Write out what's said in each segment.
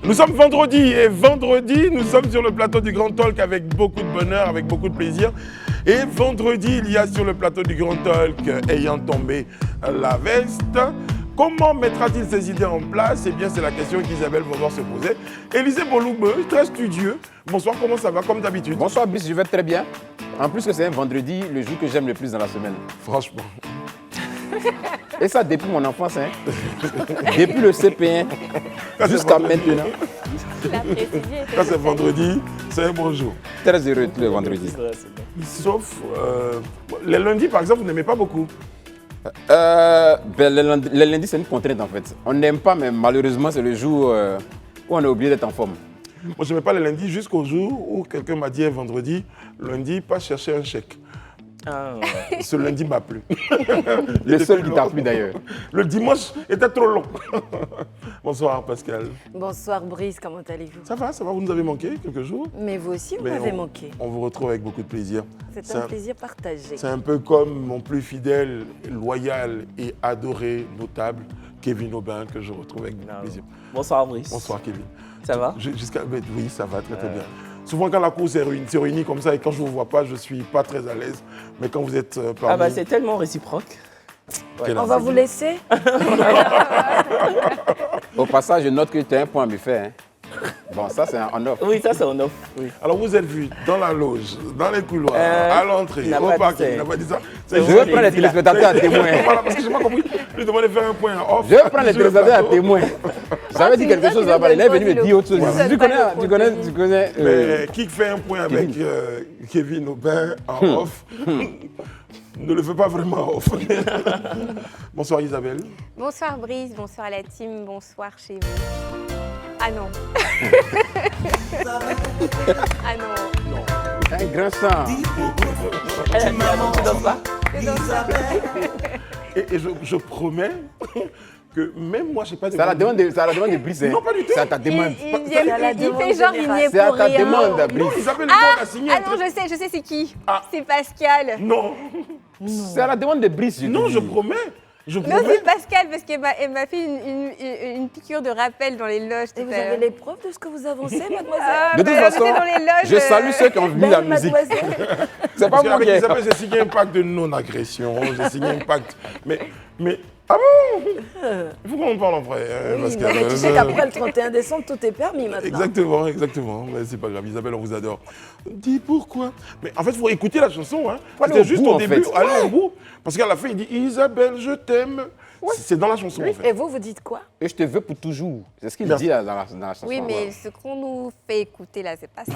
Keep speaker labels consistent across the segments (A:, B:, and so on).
A: Nous sommes vendredi et vendredi, nous sommes sur le plateau du Grand Talk avec beaucoup de bonheur, avec beaucoup de plaisir. Et vendredi, il y a sur le plateau du Grand Talk, ayant tombé la veste, comment mettra-t-il ses idées en place? Eh bien, c'est la question qu'Isabelle va devoir se poser. Élisée Boloube, très studieux. Bonsoir, comment ça va, comme d'habitude?
B: Bonsoir, Brice, je vais très bien. En plus que c'est un vendredi, le jour que j'aime le plus dans la semaine.
A: Franchement.
B: Et ça depuis mon enfance, hein. Depuis le CP1 jusqu'à maintenant.
A: Quand c'est vendredi, c'est un bon jour.
B: Très heureux tous les vendredis.
A: Sauf les lundis, par exemple, vous n'aimez pas beaucoup.
B: Les lundis, c'est une contrainte en fait. On n'aime pas, mais malheureusement, c'est le jour où on est obligé d'être en forme.
A: Moi, je n'aimais pas les lundis jusqu'au jour où quelqu'un m'a dit un vendredi, lundi, pas chercher un chèque.
C: Ah.
A: Ce lundi m'a plu.
B: Le seul qui t'a plu d'ailleurs.
A: Le dimanche était trop long. Bonsoir Pascal.
D: Bonsoir Brice, comment allez-vous?
A: Ça va, vous nous avez manqué quelques jours.
D: Mais vous aussi, vous m'avez manqué.
A: On vous retrouve avec beaucoup de plaisir.
D: C'est un plaisir partagé.
A: C'est un peu comme mon plus fidèle, loyal et adoré notable, Kevin Aubin, que je retrouve avec beaucoup de plaisir.
C: Bonsoir Brice.
A: Bonsoir Kevin.
C: Ça va?
A: Oui, ça va très bien. Souvent, quand la cour s'est réunie comme ça et quand je ne vous vois pas, je ne suis pas très à l'aise. Mais quand vous êtes parmi...
C: Ah bah c'est tellement réciproque.
D: Ouais. On va vous laisser.
B: Au passage, je note que tu as un point à me faire. Hein. Bon, ça c'est en off.
C: Oui, ça c'est en off. Oui.
A: Alors vous êtes vu dans la loge, dans les couloirs, à l'entrée, au parking. Il n'a pas dit ça.
B: Je vais prendre les téléspectateurs à témoin.
A: Voilà, parce que je n'ai pas compris. Je demandais de faire un point en off.
B: Je vais prendre les téléspectateurs à témoin. J'avais dit quelque chose là-bas, il est venu me dire autre chose.
A: Voilà.
B: Tu connais.
A: Mais qui fait un point avec Kevin Aubin en off ne le fait pas vraiment off. Bonsoir Isabelle.
E: Bonsoir Brice, bonsoir à la team, bonsoir chez vous. Ah non. Ah non.
A: Non.
B: Un grand sang.
C: Tu danses pas?
A: Et je promets que même moi, je n'ai pas de...
B: C'est à la demande de Brice.
A: Non, pas du tout.
B: C'est à ta demande.
E: Il fait genre, il n'y est
B: C'est à
E: pour
B: ta
E: rien.
B: demande, Brice.
A: Non, Isabelle a signé.
E: Ah non, je sais c'est qui. C'est Pascal.
A: Non.
B: C'est à la demande de Brice.
A: Non, je promets.
E: Non, c'est Pascal parce qu'elle m'a fait une piqûre de rappel dans les loges.
D: Et vous avez les preuves de ce que vous avancez, mademoiselle?
B: De toute façon,
E: dans les loges,
B: je salue ceux qui ont vu la musique. C'est pas moi
A: avec
B: qui ai...
A: Isabelle, j'ai signé un pacte de non-agression. J'ai signé un pacte. Mais ah bon? Il faut qu'on en parle en vrai. Pascal.
D: Mais tu sais qu'après le 31 décembre, tout est permis maintenant.
A: Exactement. Mais c'est pas grave, Isabelle, on vous adore. Dis pourquoi. Mais en fait, il faut écouter la chanson. Hein.
B: C'était
A: juste au début, allez au bout. Parce qu'à la fin, il dit Isabelle, je t'aime. Ouais. C'est dans la chanson, en fait.
D: Et vous dites quoi?
B: Et je te veux pour toujours. C'est ce qu'il dit là, dans la chanson.
E: Oui, mais ce qu'on nous fait écouter là, c'est pas ça.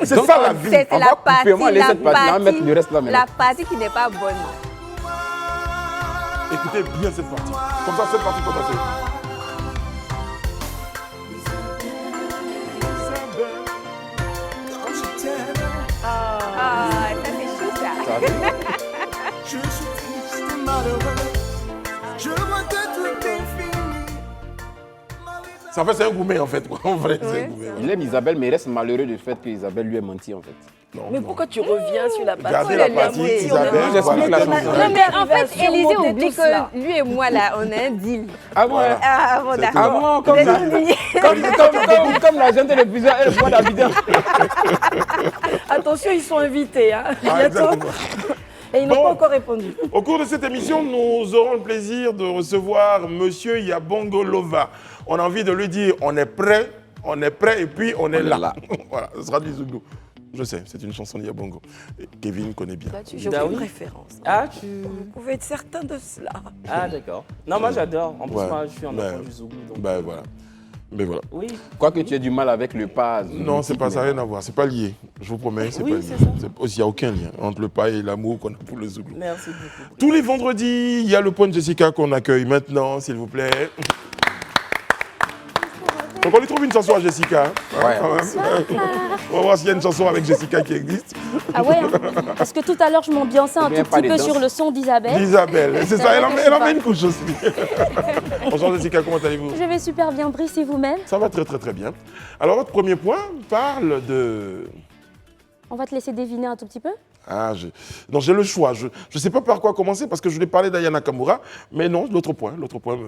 A: C'est ça la vie.
E: C'est la partie qui n'est pas bonne.
A: Écoutez bien cette partie. Comme ça, cette partie commence.
E: Ah, ça c'est chaud ça.
F: Je suis triste et malheureux. Je vois que tout est fini.
A: Ça fait, c'est un gourmet en fait. En vrai, c'est un gourmet.
B: Il aime Isabelle, mais il reste malheureux du fait qu'Isabelle lui ait menti en fait.
D: Mais pourquoi tu reviens sur la partie?
A: Gardez la partie, Isabelle.
B: J'explique la chanson.
E: Non, mais en fait, Élisée oublie que lui et moi, là, on a un deal.
B: Ah bon?
E: Ah bon, d'accord.
B: Ah bon, comme la gente de plusieurs, elle voit d'habitants.
D: Attention, ils sont invités. Hein.
A: Exactement.
D: Et ils n'ont pas encore répondu.
A: Au cours de cette émission, nous aurons le plaisir de recevoir Monsieur Yabongo Lova. On a envie de lui dire, on est prêt et puis on est là. Voilà, ce sera du Zougou. Je sais, c'est une chanson de Yabongo. Et Kevin connaît bien.
D: J'ai aucune préférence.
C: Ah,
D: Vous pouvez être certain de cela.
C: Ah, d'accord. Non, moi j'adore. En plus, moi je suis un enfant du Zougou.
A: Ben voilà. Mais voilà.
C: Oui.
B: Quoique tu aies du mal avec le pas.
A: Non, c'est pas ça, rien à voir. C'est pas lié. Je vous promets, c'est
C: Oui,
A: pas lié.
C: c'est ça.
A: Il n'y a aucun lien entre le pas et l'amour qu'on a pour le Zougou.
C: Merci beaucoup.
A: Tous les vendredis, il y a le point de Jessica qu'on accueille maintenant, s'il vous plaît. Donc on lui trouve une chanson à Jessica.
B: Ouais.
A: On va voir s'il y a une chanson avec Jessica qui existe.
G: Ah ouais? Parce que tout à l'heure, je m'ambiançais un
B: Bien,
G: tout
B: pas
G: petit
B: les
G: peu
B: danses.
G: sur le son d'Isabelle.
A: Isabelle, c'est ça, elle en met une couche aussi. Bonjour Jessica, comment allez-vous?
G: Je vais super bien, Brice, et vous-même?
A: Ça va très très très bien. Alors votre premier point parle de...
G: On va te laisser deviner un tout petit peu.
A: Non, j'ai le choix. Je ne sais pas par quoi commencer parce que je voulais parler d'Aya Nakamura, mais non, l'autre point.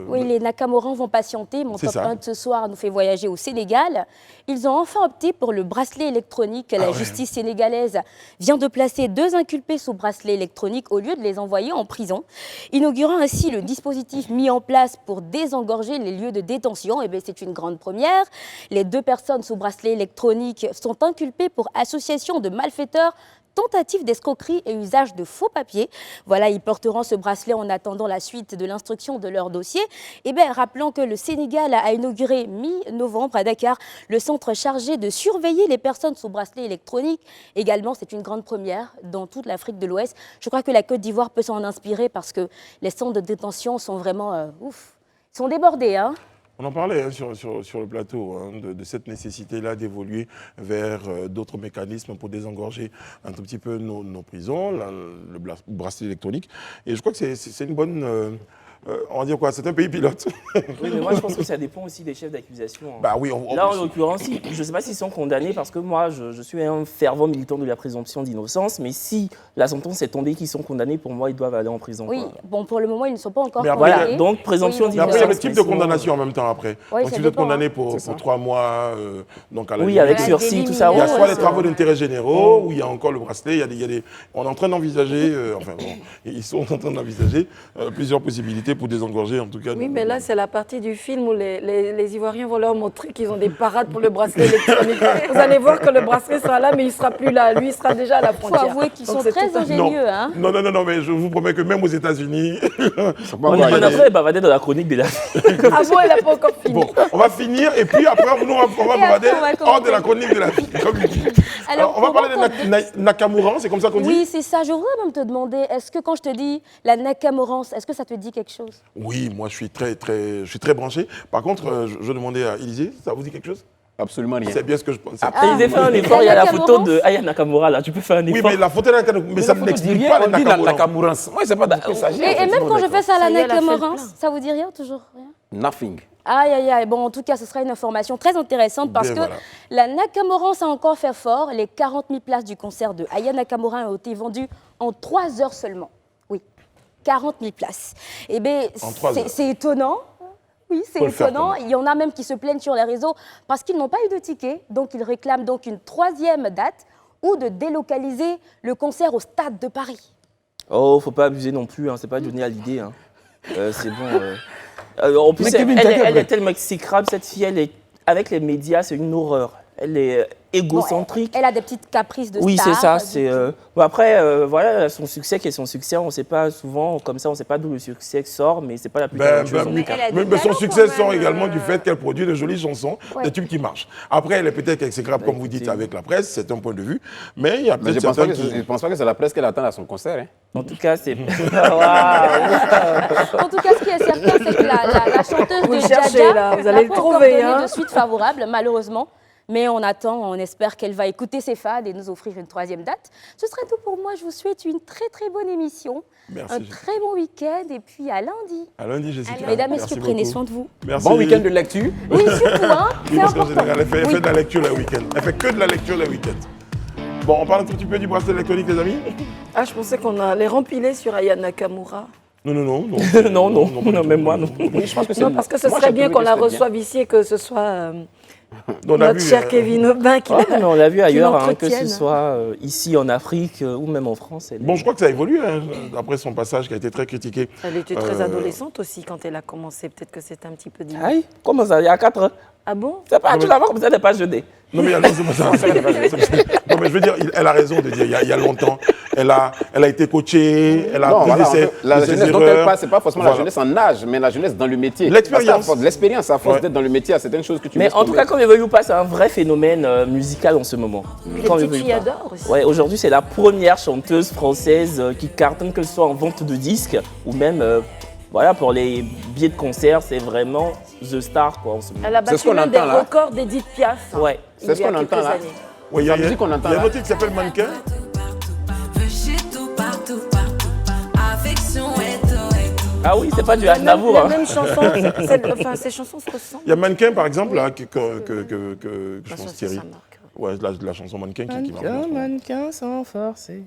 G: Oui, les Nakamurans vont patienter. Mon top 1 de ce soir nous fait voyager au Sénégal. Ils ont enfin opté pour le bracelet électronique. La justice sénégalaise vient de placer 2 inculpés sous bracelet électronique au lieu de les envoyer en prison, inaugurant ainsi le dispositif mis en place pour désengorger les lieux de détention. Eh bien, c'est une grande première. Les 2 personnes sous bracelet électronique sont inculpées pour association de malfaiteurs, tentative d'escroquerie et usage de faux papiers. Voilà, ils porteront ce bracelet en attendant la suite de l'instruction de leur dossier. Et bien, rappelons que le Sénégal a inauguré mi-novembre à Dakar le centre chargé de surveiller les personnes sous bracelet électronique. Également, c'est une grande première dans toute l'Afrique de l'Ouest. Je crois que la Côte d'Ivoire peut s'en inspirer parce que les centres de détention sont vraiment ils sont débordés, hein.
A: On en parlait sur le plateau de cette nécessité-là d'évoluer vers d'autres mécanismes pour désengorger un tout petit peu nos prisons, le bracelet électronique. Et je crois que c'est une bonne... on va dire quoi? C'est un pays pilote.
C: Oui, mais moi je pense que ça dépend aussi des chefs d'accusation.
A: Bah oui,
C: là, en l'occurrence, je ne sais pas s'ils sont condamnés parce que moi je suis un fervent militant de la présomption d'innocence, mais si la sentence est tombée qu'ils sont condamnés, pour moi ils doivent aller en prison.
G: Oui,
C: quoi.
G: bon, pour le moment ils ne sont pas encore condamnés.
C: Voilà, donc présomption d'innocence.
A: Après, il y a le type de condamnation en même temps après.
G: Oui,
A: donc si vous êtes condamné pour 3 mois, donc à la limite,
C: avec sursis, tout ça.
A: Il y a soit les travaux d'intérêt généraux, ou il y a encore le bracelet. On est en train d'envisager, ils sont en train d'envisager plusieurs possibilités pour désengorger. En tout cas,
D: oui, mais là, c'est la partie du film où les Ivoiriens vont leur montrer qu'ils ont des parades pour le bracelet électronique. Vous allez voir que le bracelet sera là, mais il ne sera plus là. Lui, il sera déjà à la frontière.
G: Il faut avouer qu'ils sont très ingénieux.
A: Non, mais je vous promets que même aux États-Unis...
C: on a bavardé dans la chronique de la...
D: Ah bon, elle n'a pas encore fini.
A: Bon, on va finir et puis après, on va bavarder hors de la chronique de la fille, comme il dit. Alors, on va parler de Nakamura, c'est comme ça qu'on dit?
G: Oui, c'est ça. Je voudrais même te demander, est-ce que quand je te dis la Nakamurance, est-ce que ça te dit quelque chose?
A: Oui, moi je suis très branché. Par contre, je demandais à Élisée, ça vous dit quelque chose?
B: Absolument rien.
A: C'est bien ce que je pense.
C: Élisée, fais un effort, il y a la photo de Aya Nakamura là, tu peux faire un effort.
A: Oui, mais la photo de Nakamura, mais ça ne m'explique pas les
B: Nakamurance. Moi, c'est pas de quoi il s'agit.
G: Et même quand je fais ça à la Nakamurance, ça vous dit rien, toujours rien?
B: Nothing.
G: Aïe, aïe, aïe. Bon, en tout cas, ce sera une information très intéressante parce que la Nakamurance a encore fait fort. Les 40 000 places du concert de Aya Nakamura ont été vendues en 3 heures seulement. Oui, 40 000 places. Eh bien, c'est étonnant. Oui, c'est étonnant. Il y en a même qui se plaignent sur les réseaux parce qu'ils n'ont pas eu de ticket. Donc, ils réclament donc une 3e date ou de délocaliser le concert au Stade de Paris.
C: Oh, faut pas abuser non plus. C'est pas Johnny Hallyday. C'est bon. En plus, elle est tellement exécrable, cette fille. Avec les médias, c'est une horreur. Elle est égocentrique.
G: Bon, elle a des petites caprices de star.
C: Oui, c'est ça. Bon, après, voilà, son succès qui est son succès. On ne sait pas souvent, comme ça, on ne sait pas d'où le succès sort, mais c'est pas la plus talentueuse en tout cas.
A: Mais son succès sort également du fait qu'elle produit de jolies chansons, des tubes qui marchent. Après, elle est peut-être exécrable, comme vous dites, avec la presse, c'est un point de vue. Mais il y a peut-être certains qui...
B: Je ne pense pas que c'est la presse qu'elle attend à son concert. Hein.
C: En tout cas, c'est...
G: En tout cas, ce qui est certain, c'est que la chanteuse de Dja
D: vous allez le trouver,
G: de suite favorable, malheureusement. Mais on attend, on espère qu'elle va écouter ses fans et nous offrir une 3e date. Ce serait tout pour moi. Je vous souhaite une très très bonne émission.
A: Merci,
G: un très bon week-end et puis à lundi.
A: À lundi, Jessica.
G: Mesdames, messieurs, prenez soin de vous.
A: Merci.
B: Bon week-end de lecture.
G: Oui, surtout, hein. C'est important.
A: Elle fait de la lecture le week-end. Elle fait que de la lecture le week-end. Bon, on parle un tout petit peu du bracelet électronique, les amis.
D: Ah, je pensais qu'on allait rempiler sur Aya Nakamura.
A: Non,
C: même moi, non.
B: Oui, je pense que
D: non, parce que ce serait bien qu'on la reçoive ici et que ce soit notre cher Kevin Aubin qui
C: mais on l'a vu ailleurs, que ce soit ici en Afrique ou même en France.
A: Bon, je crois que ça a évolué, après son passage qui a été très critiqué.
D: Elle était très adolescente aussi quand elle a commencé. Peut-être que c'est un petit peu différent.
C: Aïe, comment ça, il y a 4 ans?
D: Ah bon?
C: Tu la vois comme ça, elle n'est pas jeunée.
A: Non, mais non, mais je veux dire, elle a raison de dire, il y a longtemps, elle a été coachée, elle a appris
B: la jeunesse dont elle parle, ce n'est pas forcément la jeunesse en âge, mais la jeunesse dans le métier.
A: L'expérience.
B: L'expérience, à force d'être dans le métier, c'est une chose que tu
C: mais en tout cas, comme il veut ou pas, c'est un vrai phénomène musical en ce moment.
D: Les petites filles adorent aussi.
C: Ouais, aujourd'hui, c'est la première chanteuse française qui cartonne, que ce soit en vente de disques ou même... voilà, pour les billets de concert, c'est vraiment The Star, quoi, en ce moment.
D: Elle a battu même des records d'Edith Piaf.
C: Ouais.
B: C'est ce qu'on entend là.
A: Oui, il y a un autre qui s'appelle Mannequin.
C: Ah oui, c'est pas du Aznavour.
D: La même chanson, enfin, ces chansons se ressemblent.
A: Il y a Mannequin, par exemple, là, que je pense Thierry. Ouais, la chanson Mannequin qui marche.
C: Mannequin sans forcer.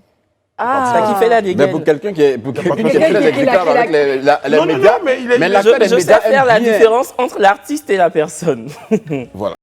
C: Ça qui fait la dégaine.
B: Mais pour quelqu'un qui est très exécrable avec les
A: Non,
B: médias, mais l'acteur des
C: Je sais
B: médias
C: faire
B: aime
C: la
B: bien.
C: différence entre l'artiste et la personne.
A: Voilà.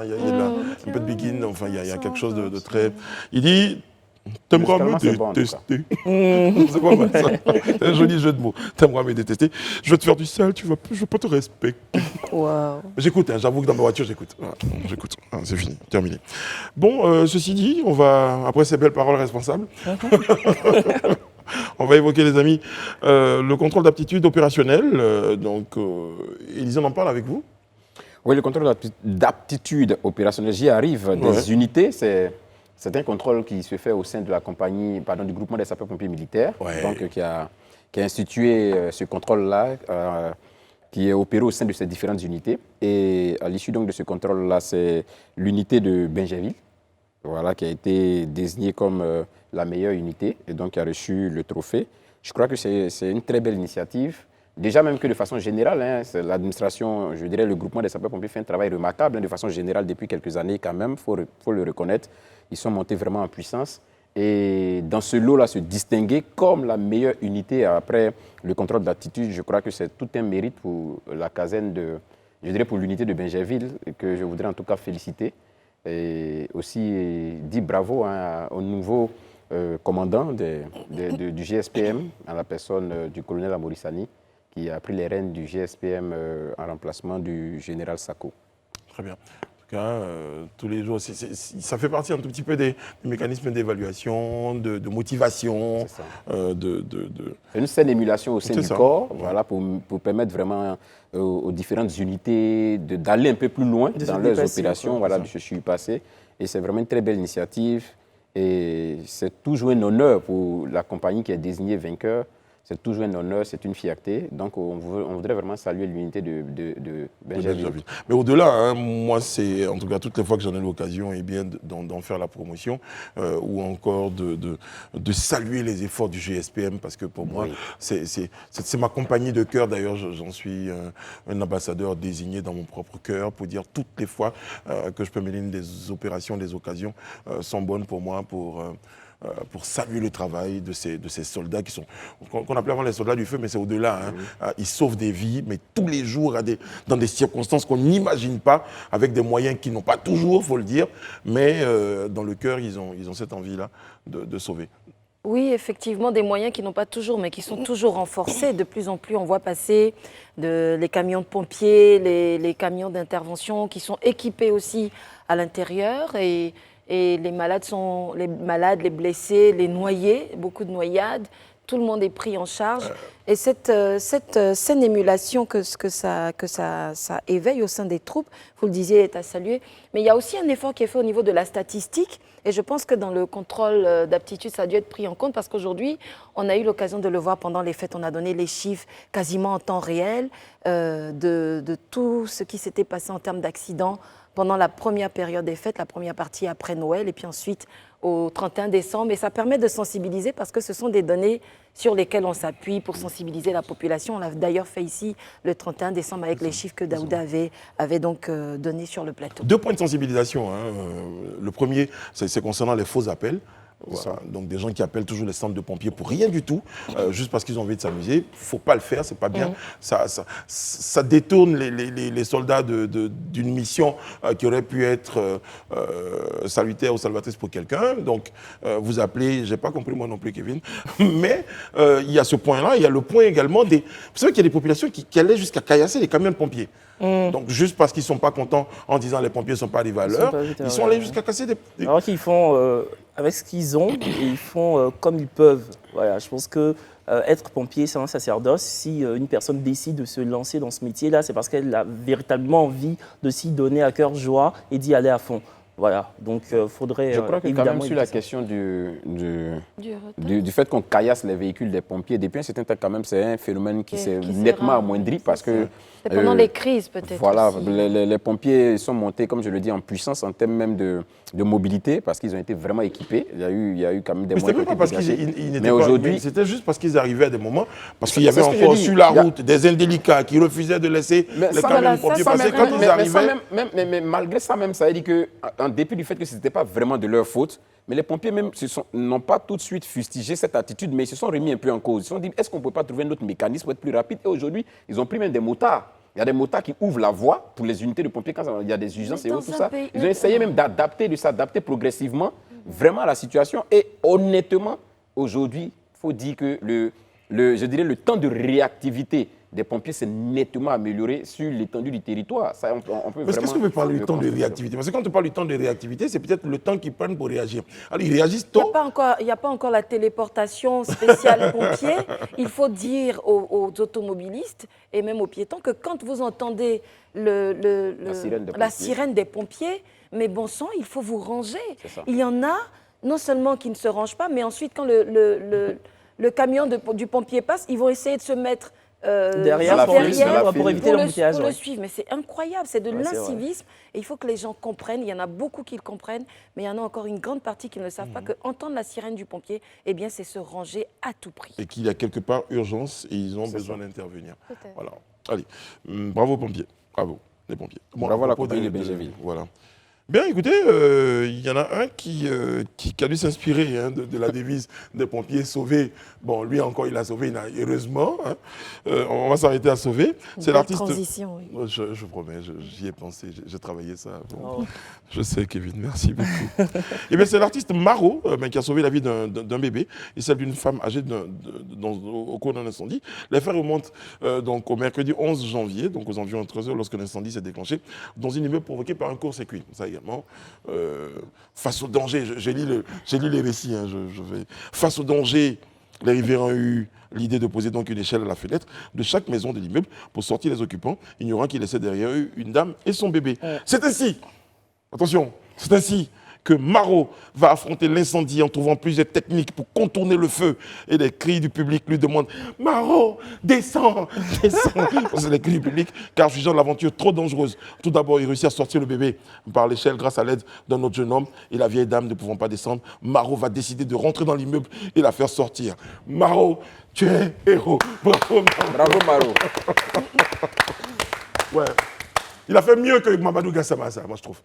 A: Il y a un peu de Begin, enfin, il y a quelque chose de très... Il dit, t'aimeras me détester. C'est pas mal, ça. C'est un joli jeu de mots. T'aimeras me détester. Je vais te faire du sale, je vais pas te respecter.
D: Waouh.
A: J'écoute, hein, j'avoue que dans ma voiture, j'écoute. Voilà, j'écoute. Ah, c'est fini, terminé. Bon, ceci dit, on va, après ces belles paroles responsables, on va évoquer, les amis, le contrôle d'aptitude opérationnelle. Donc, Élise, on en parle avec vous?
B: Oui, le contrôle d'aptitude opérationnelle, j'y arrive. Des unités, c'est un contrôle qui se fait au sein de la compagnie, du groupement des sapeurs-pompiers militaires, donc, qui a institué ce contrôle-là, qui est opéré au sein de ces différentes unités. Et à l'issue de ce contrôle-là, c'est l'unité de Bingerville, voilà, qui a été désignée comme la meilleure unité et donc qui a reçu le trophée. Je crois que c'est une très belle initiative. Déjà, même que de façon générale, hein, l'administration, je dirais, le groupement des sapeurs-pompiers fait un travail remarquable, hein, de façon générale, depuis quelques années quand même, il faut le reconnaître. Ils sont montés vraiment en puissance. Et dans ce lot-là, se distinguer comme la meilleure unité après le contrôle d'aptitude, je crois que c'est tout un mérite pour la caserne je dirais pour l'unité de Bingerville, que je voudrais en tout cas féliciter. Et aussi dire bravo, hein, au nouveau commandant du GSPM, à la personne du colonel Amorissani, qui a pris les rênes du GSPM en remplacement du général Sako.
A: Très bien. En tout cas, tous les jours, ça fait partie un tout petit peu des mécanismes d'évaluation, de motivation.
B: C'est ça.
A: C'est
B: une saine émulation au sein du corps,
A: ouais.
B: voilà, pour permettre vraiment aux différentes unités d'aller un peu plus loin dans leurs opérations, voilà, de se surpasser. Et c'est vraiment une très belle initiative. Et c'est toujours un honneur pour la compagnie qui est désignée vainqueur. C'est toujours un honneur, c'est une fierté. Donc, on voudrait vraiment saluer l'unité de Bingerville.
A: Mais au-delà, hein, moi, c'est, en tout cas, toutes les fois que j'en ai l'occasion, d'en faire la promotion, ou encore de saluer les efforts du GSPM, parce que pour moi, c'est ma compagnie de cœur. D'ailleurs, j'en suis un ambassadeur désigné dans mon propre cœur pour dire toutes les fois que je peux mener des opérations, des occasions sont bonnes pour moi, pour saluer le travail de ces soldats qui sont, qu'on appelait avant les soldats du feu, mais c'est au-delà. Hein. Ils sauvent des vies, mais tous les jours, dans des circonstances qu'on n'imagine pas, avec des moyens qu'ils n'ont pas toujours, il faut le dire, mais dans le cœur, ils ont cette envie-là de sauver.
D: Oui, effectivement, des moyens qui n'ont pas toujours, mais qui sont toujours renforcés. De plus en plus, on voit passer les camions de pompiers, les camions d'intervention qui sont équipés aussi à l'intérieur. Et les malades, les blessés, les noyés, beaucoup de noyades, tout le monde est pris en charge. Et cette saine émulation que ça éveille au sein des troupes, vous le disiez, est à saluer. Mais il y a aussi un effort qui est fait au niveau de la statistique. Et je pense que dans le contrôle d'aptitude, ça a dû être pris en compte parce qu'aujourd'hui, on a eu l'occasion de le voir pendant les fêtes. On a donné les chiffres quasiment en temps réel de tout ce qui s'était passé en termes d'accidents pendant la première période des fêtes, la première partie après Noël, et puis ensuite au 31 décembre. Et ça permet de sensibiliser parce que ce sont des données sur lesquelles on s'appuie pour sensibiliser la population. On l'a d'ailleurs fait ici le 31 décembre avec les chiffres que Daouda avait donc donnés sur le plateau. 2 points de sensibilisation. Hein. Le premier, c'est concernant les faux appels. Voilà. Donc des gens qui appellent toujours les centres de pompiers pour rien du tout, juste parce qu'ils ont envie de s'amuser. Il ne faut pas le faire, c'est pas bien. Ça détourne les soldats d'une mission qui aurait pu être salutaire ou salvatrice pour quelqu'un. Donc vous appelez, je n'ai pas compris moi non plus Kevin, mais il y a ce point-là, il y a le point également des... Vous savez qu'il y a des populations qui allaient jusqu'à caillasser les camions de pompiers. Donc juste parce qu'ils ne sont pas contents en disant les pompiers ne sont pas arrivés à l'heure, ils sont allés jusqu'à casser des...
C: Alors qu'ils font avec ce qu'ils ont et ils font comme ils peuvent. Voilà, je pense que être pompier, c'est un sacerdoce. Si une personne décide de se lancer dans ce métier-là, c'est parce qu'elle a véritablement envie de s'y donner à cœur joie et d'y aller à fond. Voilà, donc faudrait.
B: Je crois que quand même sur la question du fait qu'on caillasse les véhicules des pompiers, depuis un certain temps quand même, c'est un phénomène qui s'est nettement amoindri parce que.
D: C'est pendant les crises peut-être.
B: Voilà,
D: aussi.
B: les pompiers sont montés, comme je le dis, en puissance en termes même de mobilité parce qu'ils ont été vraiment équipés. Il y a eu quand même des moyens.
A: C'était pas parce qu'ils n'étaient
B: mais
A: pas.
B: aujourd'hui,
A: C'était juste parce qu'ils arrivaient à des moments, parce qu'il y avait encore sur la route des indélicats qui refusaient de laisser les camions de pompiers passer quand ils arrivaient.
B: Mais malgré ça même, ça veut dire que, en dépit du fait que ce n'était pas vraiment de leur faute, mais les pompiers même n'ont pas tout de suite fustigé cette attitude, mais ils se sont remis un peu en cause. Ils se sont dit, est-ce qu'on ne peut pas trouver un autre mécanisme pour être plus rapide? Et aujourd'hui, ils ont pris même des motards. Il y a des motards qui ouvrent la voie pour les unités de pompiers quand il y a des urgences et tout ça. Ils ont essayé même de s'adapter progressivement vraiment à la situation. Et honnêtement, aujourd'hui, il faut dire que je dirais le temps de réactivité des pompiers s'est nettement amélioré sur l'étendue du territoire. Ça, on peut
A: Mais qu'est-ce qu'on peut parler du temps de réactivité? Parce que quand on parle du temps de réactivité, c'est peut-être le temps qu'ils prennent pour réagir. Alors, ils réagissent tôt.
D: Il n'y a pas encore la téléportation spéciale pompiers. Il faut dire aux automobilistes et même aux piétons que quand vous entendez la sirène des pompiers, mais bon sang, il faut vous ranger. Il y en a, non seulement qui ne se rangent pas, mais ensuite, quand le camion du pompier passe, ils vont essayer de se mettre
C: derrière pour éviter l'embouteillage.
D: Pour le suivre, mais c'est incroyable, c'est de l'incivisme et il faut que les gens comprennent. Il y en a beaucoup qui le comprennent, mais il y en a encore une grande partie qui ne savent pas qu'entendre la sirène du pompier, eh bien, c'est se ranger à tout prix.
A: Et qu'il y a quelque part urgence et ils ont besoin d'intervenir. Voilà. Allez, bravo pompiers, bravo les pompiers.
B: Bon, bravo à la compagnie de Benjaville.
A: Voilà. Bien, écoutez, il y en a un qui a dû s'inspirer de la devise des pompiers sauver. Bon, lui encore, il a sauvé, heureusement. Hein. On va s'arrêter à sauver. C'est l'artiste.
D: Transition, oui.
A: Je promets, j'y ai pensé, j'ai travaillé ça. Bon. Je sais, Kevin, merci beaucoup. Et bien, c'est l'artiste Maro qui a sauvé la vie d'un bébé et celle d'une femme âgée au cours d'un incendie. L'affaire remonte donc au mercredi 11 janvier, donc aux environs de 13h, lorsque l'incendie s'est déclenché dans une immeuble provoqué par un court-circuit. Ça également. Face au danger, j'ai lu les récits, hein, face au danger, les riverains ont eu l'idée de poser donc une échelle à la fenêtre de chaque maison de l'immeuble pour sortir les occupants, ignorant qu'ils laissaient derrière eux une dame et son bébé. C'est ainsi, attention, c'est ainsi que Maro va affronter l'incendie en trouvant plusieurs techniques pour contourner le feu. Et les cris du public lui demandent « Maro, descends, descends !» C'est les cris du public, car jugeant l'aventure trop dangereuse. Tout d'abord, il réussit à sortir le bébé par l'échelle grâce à l'aide d'un autre jeune homme. Et la vieille dame ne pouvant pas descendre, Maro va décider de rentrer dans l'immeuble et la faire sortir. Maro, tu es héros. Bravo, Maro.
B: Bravo, Maro.
A: Ouais. Il a fait mieux que Mamadou Gassama, ça, moi, je trouve.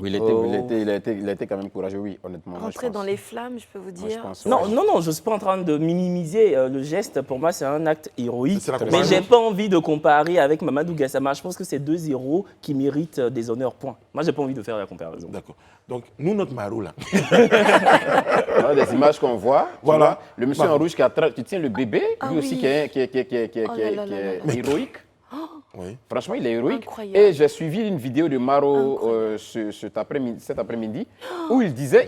B: Oui, il a été quand même courageux, oui, honnêtement.
D: Rentrer dans les flammes, je peux vous dire.
C: Non, je ne suis pas en train de minimiser le geste. Pour moi, c'est un acte héroïque. Mais je n'ai pas envie de comparer avec Mamadou Gassama. Je pense que c'est deux héros qui méritent des honneurs, point. Moi, je n'ai pas envie de faire la comparaison.
A: D'accord. Donc, nous, notre Maro, là.
B: Des images qu'on voit.
A: Voilà.
B: Le monsieur en rouge qui tient le bébé, lui aussi qui est héroïque. Oui. Franchement, il est héroïque.
D: Incroyable.
B: Et j'ai suivi une vidéo de Maro cet après-midi où il disait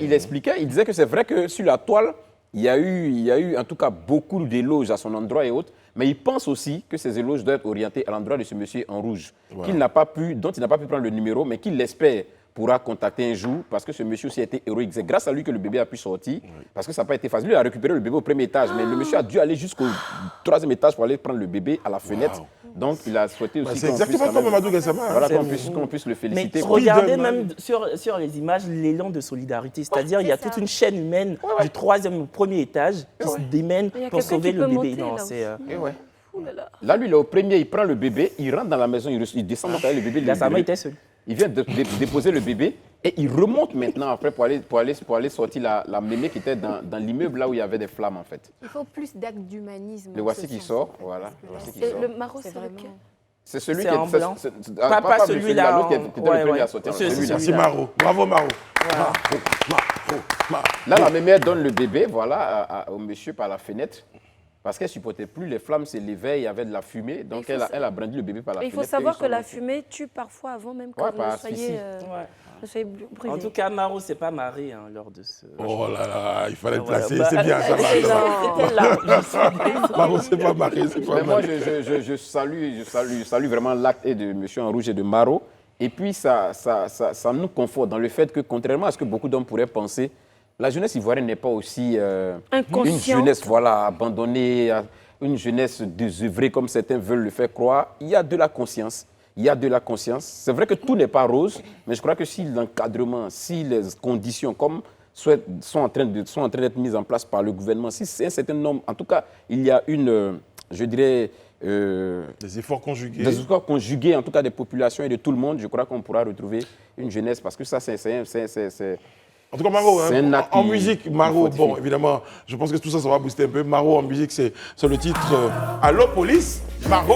B: que c'est vrai que sur la toile, il y a eu en tout cas beaucoup d'éloges à son endroit et autres, mais il pense aussi que ces éloges doivent être orientés à l'endroit de ce monsieur en rouge, dont il n'a pas pu prendre le numéro, mais qu'il l'espère pourra contacter un jour, parce que ce monsieur aussi a été héroïque. C'est grâce à lui que le bébé a pu sortir, parce que ça n'a pas été facile. Lui a récupéré le bébé au premier étage, mais le monsieur a dû aller jusqu'au 3e étage pour aller prendre le bébé à la fenêtre. Donc, il a souhaité aussi
A: c'est exactement comme Mamadou Gassama.
B: Voilà, qu'on puisse le féliciter.
C: Mais regardez même sur les images l'élan de solidarité. C'est-à-dire il y a toute une chaîne humaine du 3e au 1er étage qui se démène pour sauver le bébé.
B: Là, lui, il est au premier, il prend le bébé, il rentre dans la maison, il descend avec le bébé.
C: Gassama était seul.
B: Il vient de déposer le bébé et il remonte maintenant après pour aller sortir la mémé qui était dans l'immeuble là où il y avait des flammes en fait.
E: Il faut plus d'actes d'humanisme.
B: Le voici qui sort, voilà.
D: Le Maro, c'est lequel?
B: C'est celui
C: qui est
B: en
C: blanc.
B: Pas celui-là, l'autre qui était le premier à sortir.
A: C'est Maro. Bravo Maro.
B: Là, la mémé donne le bébé, voilà, au monsieur par la fenêtre. parce qu'elle ne supportait plus, les flammes s'élevaient, il y avait de la fumée, donc elle a brandi le bébé par la fenêtre.
D: Il faut savoir que la fumée tue parfois avant même que vous soyez brûlé.
C: En tout cas, Maro s'est pas marié lors de ce...
A: Oh là là, il fallait le placer, c'est bien ça. Maro s'est pas marié, c'est pas mal.
B: Moi, je salue vraiment l'acte de M. Enrouge et de Maro. Et puis, ça nous conforte dans le fait que, contrairement à ce que beaucoup d'hommes pourraient penser, la jeunesse ivoirienne n'est pas aussi une jeunesse abandonnée, une jeunesse désœuvrée comme certains veulent le faire croire. Il y a de la conscience. C'est vrai que tout n'est pas rose, mais je crois que si l'encadrement, si les conditions sont en train d'être mises en place par le gouvernement, si c'est un certain nombre, en tout cas, il y a je dirais...
A: des efforts conjugués.
B: Des efforts conjugués, en tout cas des populations et de tout le monde, je crois qu'on pourra retrouver une jeunesse, parce que ça, c'est
A: en tout cas, Maro, en musique, Maro,
B: bon,
A: évidemment, je pense que tout ça va booster un peu. Maro en musique, c'est le titre Allo Police, Maro.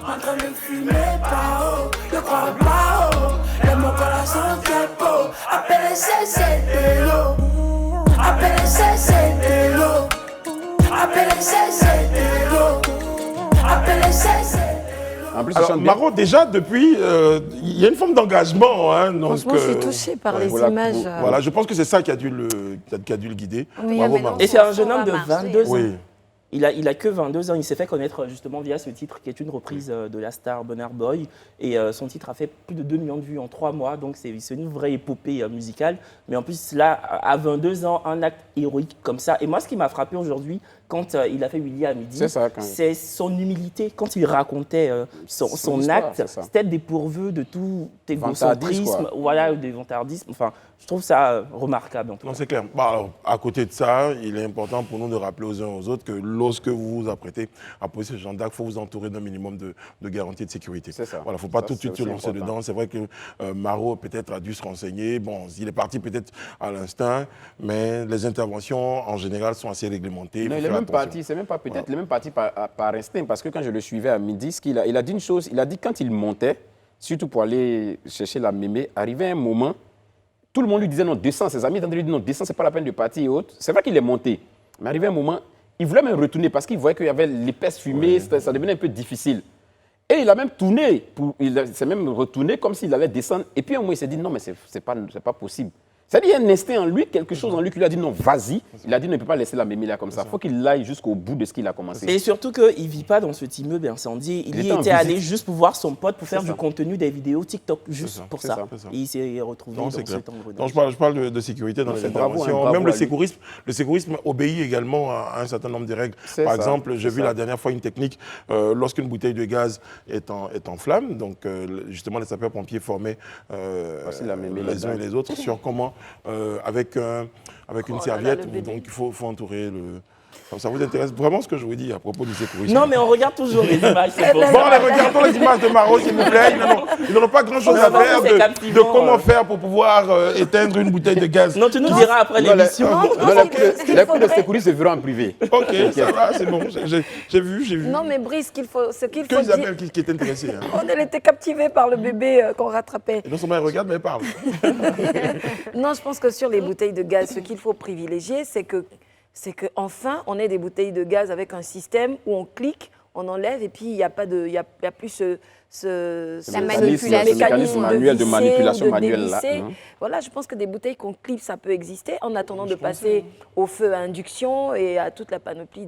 F: Entre le fumé par haut, le crois pas haut, le mon corazon très beau. Appelle c'est de l'eau, appelle c'est de l'eau, appelle c'est de l'eau, appelle c'est.
B: En plus,
A: alors, Maro, déjà, depuis, il y a une forme d'engagement. Hein, donc,
D: franchement, je suis touchée par les images.
A: Voilà, je pense que c'est ça qui a dû le guider.
D: Oui,
A: Bravo, Maro.
C: Et c'est un jeune homme de 22 ans.
A: Oui.
C: Il a que 22 ans. Il s'est fait connaître justement via ce titre qui est une reprise de la star Burna Boy. Et son titre a fait plus de 2 millions de vues en 3 mois. Donc c'est une vraie épopée musicale. Mais en plus, là, à 22 ans, un acte héroïque comme ça. Et moi, ce qui m'a frappé aujourd'hui, quand il a fait Willy à midi, c'est son humilité. Quand il racontait son acte, c'était dépourvu de tout égocentrisme, voilà, des vantardismes. Enfin, je trouve ça remarquable. En tout cas.
A: Non, c'est clair. Bah, alors, à côté de ça, il est important pour nous de rappeler aux uns aux autres que lorsque vous vous apprêtez à poser ce genre d'acte, il faut vous entourer d'un minimum de garanties de sécurité.
B: C'est ça.
A: Voilà, il ne faut pas tout de suite se lancer
B: important.
A: dedans. C'est vrai que Maro peut-être a dû se renseigner. Bon, il est parti peut-être à l'instinct, mais les interventions en général sont assez réglementées.
B: Non, il est même parti, c'est même pas peut-être, il est même parti par instinct, parce que quand je le suivais à midi, il a dit une chose, il a dit quand il montait, surtout pour aller chercher la mémé, arrivait un moment, tout le monde lui disait non, descends, ses amis lui disaient non, descends, c'est pas la peine de partir et autres. C'est vrai qu'il est monté, mais arrivé un moment, il voulait même retourner parce qu'il voyait qu'il y avait l'épaisse fumée, ça devenait un peu difficile. Et il a même tourné, il s'est même retourné comme s'il allait descendre. Et puis un moment, il s'est dit non, mais c'est pas possible. C'est-à-dire, il y a un instinct en lui, quelque chose en lui qui lui a dit non, vas-y. Il a dit non, il ne peut pas laisser la mémé là comme ça. Il faut qu'il aille jusqu'au bout de ce qu'il a commencé.
C: Et surtout qu'il ne vit pas dans cet immeuble incendié. Il y était allé juste pour voir son pote, pour faire du contenu, des vidéos TikTok, juste pour ça. Et il s'est retrouvé dans cet engrenage.
A: Non, je parle de sécurité dans les interventions. Même le sécurisme obéit également à un certain nombre de règles. Par exemple, j'ai vu la dernière fois une technique, lorsqu'une bouteille de gaz est en flamme, donc justement les sapeurs-pompiers formaient les uns et les autres sur comment avec une serviette, donc il faut entourer le... Ça vous intéresse vraiment ce que je vous dis à propos du sécurisme?
C: Non, mais on regarde toujours les images.
A: Bon, regardons les images de Maro, s'il vous plaît. Ils n'ont pas grand-chose à faire de comment faire pour pouvoir éteindre une bouteille de gaz.
C: Non, tu nous diras après l'émission.
B: Les coups de sécurité se verront en privé.
A: Ok, ça va, c'est bon. J'ai vu.
D: Non, mais Brice, ce qu'il faut
A: que
D: dire...
A: Isabelle qui est intéressée.
D: Elle était captivée par le bébé qu'on rattrapait.
A: Et non seulement elle regarde, mais elle parle.
D: Non, je pense que sur les bouteilles de gaz, ce qu'il faut privilégier, c'est qu'enfin, on ait des bouteilles de gaz avec un système où on clique, on enlève, et puis il n'y a plus ce
B: mécanisme manuel de manipulation manuelle.
D: Voilà, je pense que des bouteilles qu'on clique, ça peut exister, en attendant de passer au feu à induction et à toute la panoplie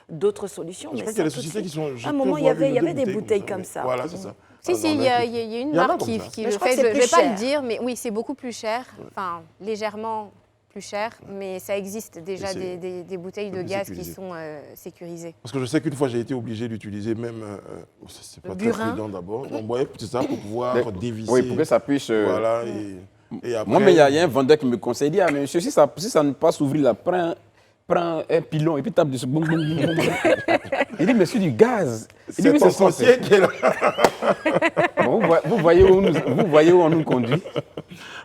D: d'autres solutions.
A: Je crois qu'il y a des sociétés qui sont...
D: À un moment, il y avait des bouteilles comme ça.
A: Voilà, c'est ça.
E: Si, il y a une marque qui le fait. Je ne vais pas le dire, mais oui, c'est beaucoup plus cher, enfin, légèrement plus cher, mais ça existe déjà des bouteilles de gaz qui sont sécurisées.
A: Parce que je sais qu'une fois, j'ai été obligé d'utiliser même, c'est pas très prudent d'abord, c'est ça, pour pouvoir dévisser.
B: Oui, pour que ça puisse...
A: Voilà, et après...
B: Moi, mais il y a un vendeur qui me conseille, il dit, ah, mais monsieur, si ça ne peut pas s'ouvrir là, prends un pilon et puis tape dessus. Boum, boum, boum, boum. Il dit, mais c'est du gaz. Il dit,
A: c'est ton sorcier qui est là.
B: Bon, vous voyez où on nous conduit.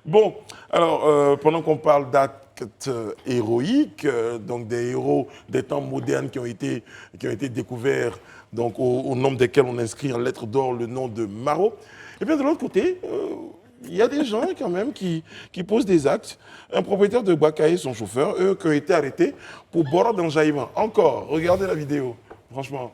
A: Bon, alors, pendant qu'on parle d'actes héroïques, donc des héros des temps modernes qui ont été découverts, donc au nombre desquels on inscrit en lettres d'or le nom de Maro, et bien de l'autre côté, Il y a des gens quand même qui posent des actes. Un propriétaire de Gbaka et son chauffeur, eux, qui ont été arrêtés pour bord d'enjaillement. Encore, regardez la vidéo, franchement.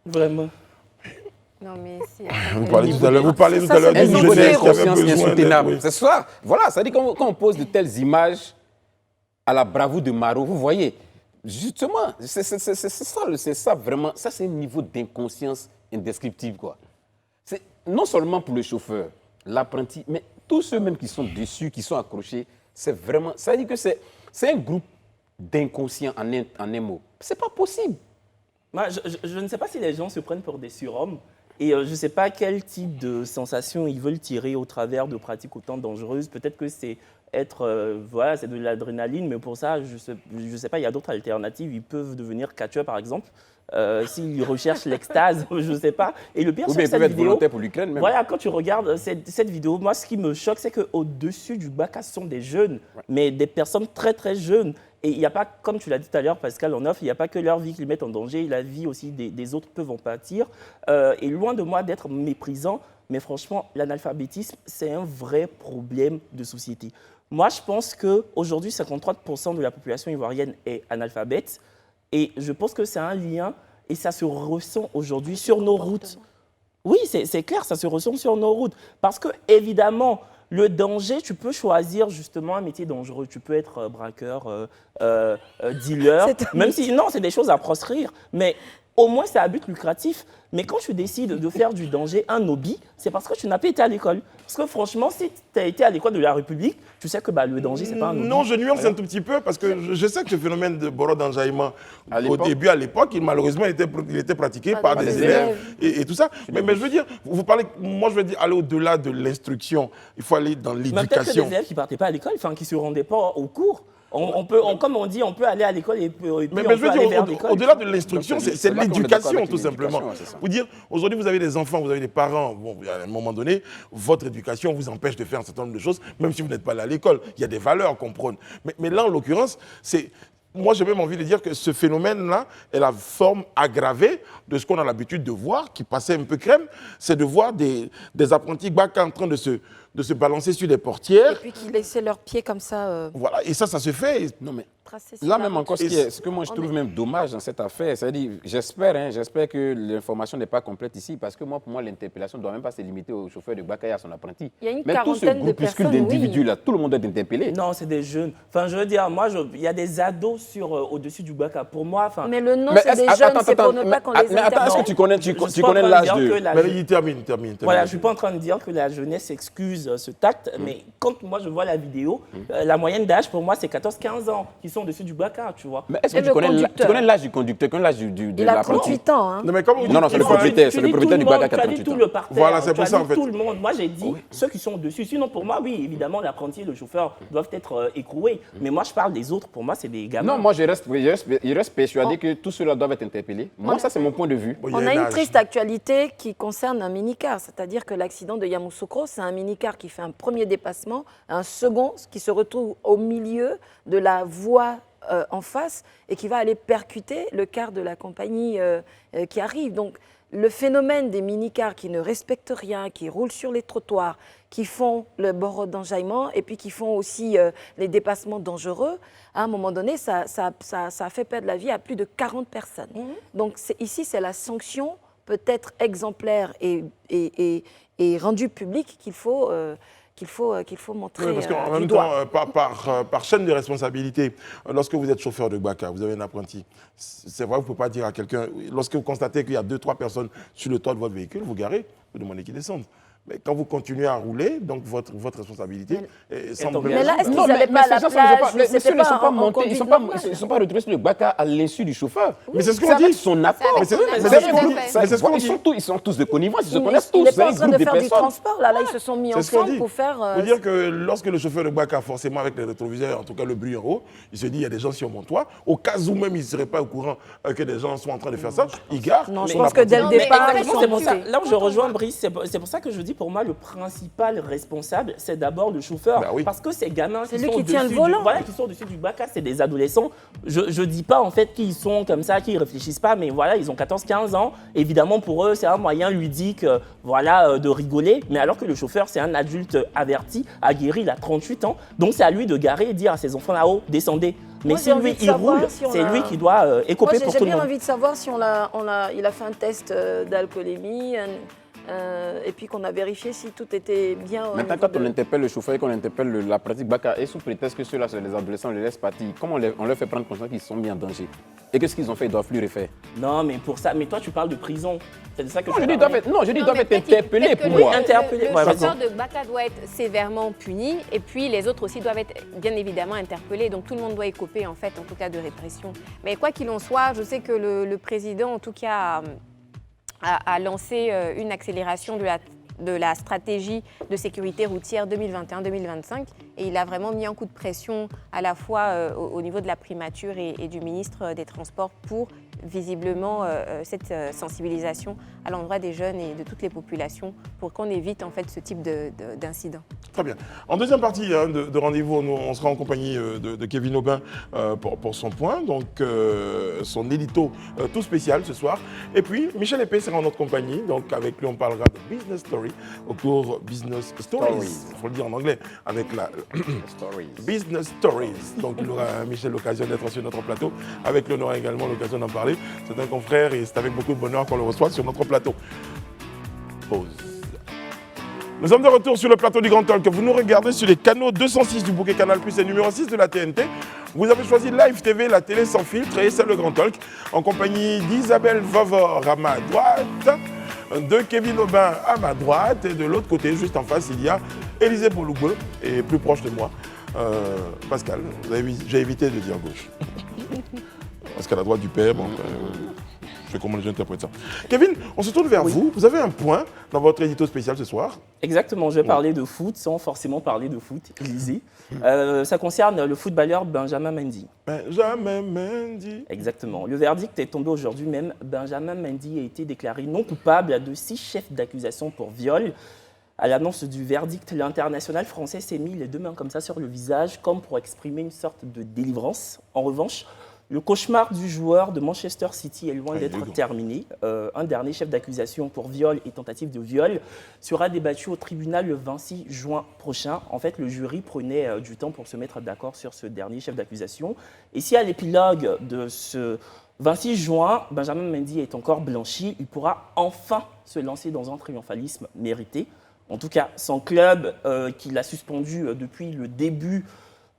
C: Vraiment.
E: Non, mais si.
A: Vous parlez tout à l'heure d'une jeunesse qui avait besoin d'être...
B: C'est ça. Voilà, ça dit quand on pose de telles images à la bravoure de Maro, vous voyez, justement, c'est ça vraiment, ça c'est un niveau d'inconscience indescriptible, quoi. C'est non seulement pour le chauffeur, l'apprenti, mais tous ceux même qui sont dessus, qui sont accrochés, c'est vraiment, ça dit que c'est un groupe d'inconscients en un mot. C'est pas possible.
C: Moi, je ne sais pas si les gens se prennent pour des surhommes et je ne sais pas quel type de sensation ils veulent tirer au travers de pratiques autant dangereuses. Peut-être que c'est voilà, c'est de l'adrénaline, mais pour ça, je sais pas, il y a d'autres alternatives. Ils peuvent devenir catcheurs, par exemple, s'ils recherchent l'extase, je ne sais pas. Et le pire,
B: c'est que cette vidéo, pour l'Ukraine même.
C: Voilà, quand tu regardes cette vidéo, moi, ce qui me choque, c'est qu'au-dessus du Gbaka, ce sont des jeunes, mais des personnes très, très jeunes. Et il n'y a pas, comme tu l'as dit tout à l'heure, Pascal, en off, il n'y a pas que leur vie qu'ils mettent en danger, la vie aussi des autres peuvent en pâtir. Et loin de moi d'être méprisant, mais franchement, l'analphabétisme, c'est un vrai problème de société. Moi, je pense qu'aujourd'hui, 53% de la population ivoirienne est analphabète. Et je pense que c'est un lien, et ça se ressent aujourd'hui sur nos routes. Oui, c'est clair, ça se ressent sur nos routes. Parce que, évidemment, le danger, tu peux choisir justement un métier dangereux. Tu peux être braqueur, dealer, même si, non, c'est des choses à proscrire. Mais au moins, c'est à but lucratif. Mais quand tu décides de faire du danger un hobby, c'est parce que tu n'as pas été à l'école. Parce que franchement, si tu as été à l'école de la République, tu sais que le danger, c'est pas un hobby.
A: Non, je nuance un tout petit peu parce que je sais que ce phénomène de bord d'enjaillement, au début, à l'époque, malheureusement, il était pratiqué par des élèves et tout ça. Mais je veux dire, vous parlez, moi je veux dire, aller au-delà de l'instruction. Il faut aller dans l'éducation.
C: Peut-être que des élèves qui ne partaient pas à l'école, qui ne se rendaient pas au cours. Comme on dit, on peut aller à l'école et puis
A: mais je veux dire, au-delà de l'instruction, c'est l'éducation tout simplement. Vous dire, aujourd'hui vous avez des enfants, vous avez des parents, bon, à un moment donné, votre éducation vous empêche de faire un certain nombre de choses, même si vous n'êtes pas allé à l'école. Il y a des valeurs qu'on prône. Mais là, en l'occurrence, moi, j'ai même envie de dire que ce phénomène-là est la forme aggravée de ce qu'on a l'habitude de voir, qui passait un peu crème, c'est de voir des apprentis Gbaka en train de se balancer sur des portières.
D: Et puis qui laissaient leurs pieds comme ça.
A: Voilà, et ça se fait.
B: Non, mais là même encore, ce que moi je trouve même dommage dans cette affaire, c'est-à-dire, j'espère que l'information n'est pas complète ici, parce que pour moi, l'interpellation ne doit même pas se limiter au chauffeur de Gbaka et à son apprenti.
D: Il y a une
B: mais
D: quarantaine de personnes,
B: d'individus là, tout le monde est interpellé.
C: Non, c'est des jeunes. Enfin, je veux dire, il y a des ados au-dessus du Gbaka. Pour moi,
D: mais le nom, c'est des jeunes, c'est pour ne pas qu'on les
B: interpelle. Attends, est-ce que tu connais l'âge de...
A: Mais il termine.
C: Voilà, je ne suis pas en train de dire que la jeunesse excuse ce tact, mais quand moi je vois la vidéo, la moyenne d'âge pour moi c'est 14-15 ans qui sont au-dessus du Gbaka, tu vois.
B: Mais est-ce que tu connais l'âge du conducteur, l'âge de
D: il a 38 ans. Hein.
A: Non, mais comme
B: non, c'est le propriétaire du Gbaka qui a 38 ans.
C: Tu as dit tout le parterre,
A: voilà, c'est pour ça en fait.
C: Tout le monde. Moi j'ai dit ceux qui sont dessus. Sinon pour moi, oui, évidemment, l'apprenti et le chauffeur doivent être écroués. Mais moi je parle des autres, pour moi c'est des gamins.
B: Non, moi je reste persuadé que tous ceux-là doivent être interpellés. Moi, ça c'est mon point de vue.
D: On a une triste actualité qui concerne un minicar, c'est-à-dire que l'accident de Yamoussoukro, c'est un minicar qui fait un premier dépassement, un second qui se retrouve au milieu de la voie en face et qui va aller percuter le car de la compagnie qui arrive. Donc le phénomène des minicars qui ne respectent rien, qui roulent sur les trottoirs, qui font le bord d'enjaillement et puis qui font aussi les dépassements dangereux, à un moment donné, ça a fait perdre la vie à plus de 40 personnes. Donc ici, c'est la sanction peut-être exemplaire et rendue publique qu'il faut montrer.
A: Oui, parce qu'en même temps, par chaîne de responsabilité, lorsque vous êtes chauffeur de Gbaka, vous avez un apprenti, c'est vrai, vous ne pouvez pas dire à quelqu'un, lorsque vous constatez qu'il y a 2-3 personnes sur le toit de votre véhicule, vous garez, vous demandez qu'ils descendent. Mais quand vous continuez à rouler, donc votre responsabilité semble...
D: Mais là, est-ce qu'ils n'allaient pas à la plage?
B: Les messieurs ne sont pas montés, ils ne sont pas retrouvés sur le Baka à l'insu du chauffeur.
A: Mais c'est ce qu'on dit.
B: C'est son accord.
A: Mais c'est ce qu'on dit.
B: Ils sont tous de connivence, ils se connaissent tous.
D: Il n'est pas en train de faire du transport. Là, ils se sont mis ensemble pour faire...
A: Il faut dire que lorsque le chauffeur de Baka, forcément avec les rétroviseurs, en tout cas le bruit en haut, il se dit il y a des gens sur mon toit. Au cas où même il ne serait pas au courant que des gens sont en train de faire ça, il gare.
D: Non, je pense que dès le départ,
C: là où je rejoins Brice, c'est pour ça que je dis, pour moi, le principal responsable, c'est d'abord le chauffeur. Parce que ces gamins qui sont dessus du Baka, c'est des adolescents. Je ne dis pas en fait qu'ils sont comme ça, qu'ils ne réfléchissent pas, mais voilà, ils ont 14-15 ans. Évidemment, pour eux, c'est un moyen ludique de rigoler. Mais alors que le chauffeur, c'est un adulte averti, aguerri, il a 38 ans. Donc c'est à lui de garer et dire à ses enfants là-haut, descendez. Mais si lui, il roule, c'est lui qui doit écoper pour tout le monde.
D: J'ai bien envie de savoir si il a fait un test d'alcoolémie. Et puis qu'on a vérifié si tout était bien.
B: Maintenant, quand on interpelle le chauffeur et qu'on interpelle la pratique Baka, et sous prétexte que ceux-là, les adolescents, on les laisse partir, comment on leur fait prendre conscience qu'ils sont mis en danger? Et qu'est-ce qu'ils ont fait? Ils doivent plus refaire.
C: Non, mais pour ça, mais toi, tu parles de prison. C'est de ça que
B: je dis. Je dis, ils doivent être interpellés pour moi.
E: Le chauffeur de Baka doit être sévèrement puni, et puis les autres aussi doivent être bien évidemment interpellés. Donc tout le monde doit écoper, en fait, en tout cas, de répression. Mais quoi qu'il en soit, je sais que le président, en tout cas, a lancé une accélération de la stratégie de sécurité routière 2021-2025 et il a vraiment mis un coup de pression à la fois au niveau de la primature et du ministre des Transports pour visiblement cette sensibilisation à l'endroit des jeunes et de toutes les populations pour qu'on évite en fait ce type d'incident.
A: Très bien. En deuxième partie de rendez-vous, on sera en compagnie de Kevin Aubin pour son point, donc son édito tout spécial ce soir. Et puis Michel Épée sera en notre compagnie, donc avec lui on parlera de Business Story, autour Business Stories, il faut le dire en anglais, avec la Business Stories. Donc il aura Michel l'occasion d'être sur notre plateau, avec l'honneur également l'occasion d'en parler. C'est un confrère et c'est avec beaucoup de bonheur qu'on le reçoit sur notre plateau. Pause. Nous sommes de retour sur le plateau du Grand Talk. Vous nous regardez sur les canaux 206 du bouquet Canal+, et numéro 6 de la TNT. Vous avez choisi Live TV, la télé sans filtre, et c'est le Grand Talk, en compagnie d'Isabelle Vavor à ma droite, de Kevin Aubin à ma droite, et de l'autre côté, juste en face, il y a Élisée Bouloubeu, et plus proche de moi, Pascal. J'ai évité de dire gauche. Parce qu'à la droite du père, bon, je fais comment j'interprète ça. Kevin, on se tourne vers vous. Vous avez un point dans votre édito spécial ce soir.
C: Exactement, je vais parler de foot sans forcément parler de foot, Élisée. Ça concerne le footballeur Benjamin Mendy.
A: Benjamin Mendy.
C: Exactement. Le verdict est tombé aujourd'hui même. Benjamin Mendy a été déclaré non coupable de 6 chefs d'accusation pour viol. À l'annonce du verdict, l'international français s'est mis les deux mains comme ça sur le visage, comme pour exprimer une sorte de délivrance. En revanche, le cauchemar du joueur de Manchester City est loin d'être terminé. Un dernier chef d'accusation pour viol et tentative de viol sera débattu au tribunal le 26 juin prochain. En fait, le jury prenait du temps pour se mettre d'accord sur ce dernier chef d'accusation. Et si à l'épilogue de ce 26 juin, Benjamin Mendy est encore blanchi, il pourra enfin se lancer dans un triomphalisme mérité. En tout cas, son club, qui l'a suspendu depuis le début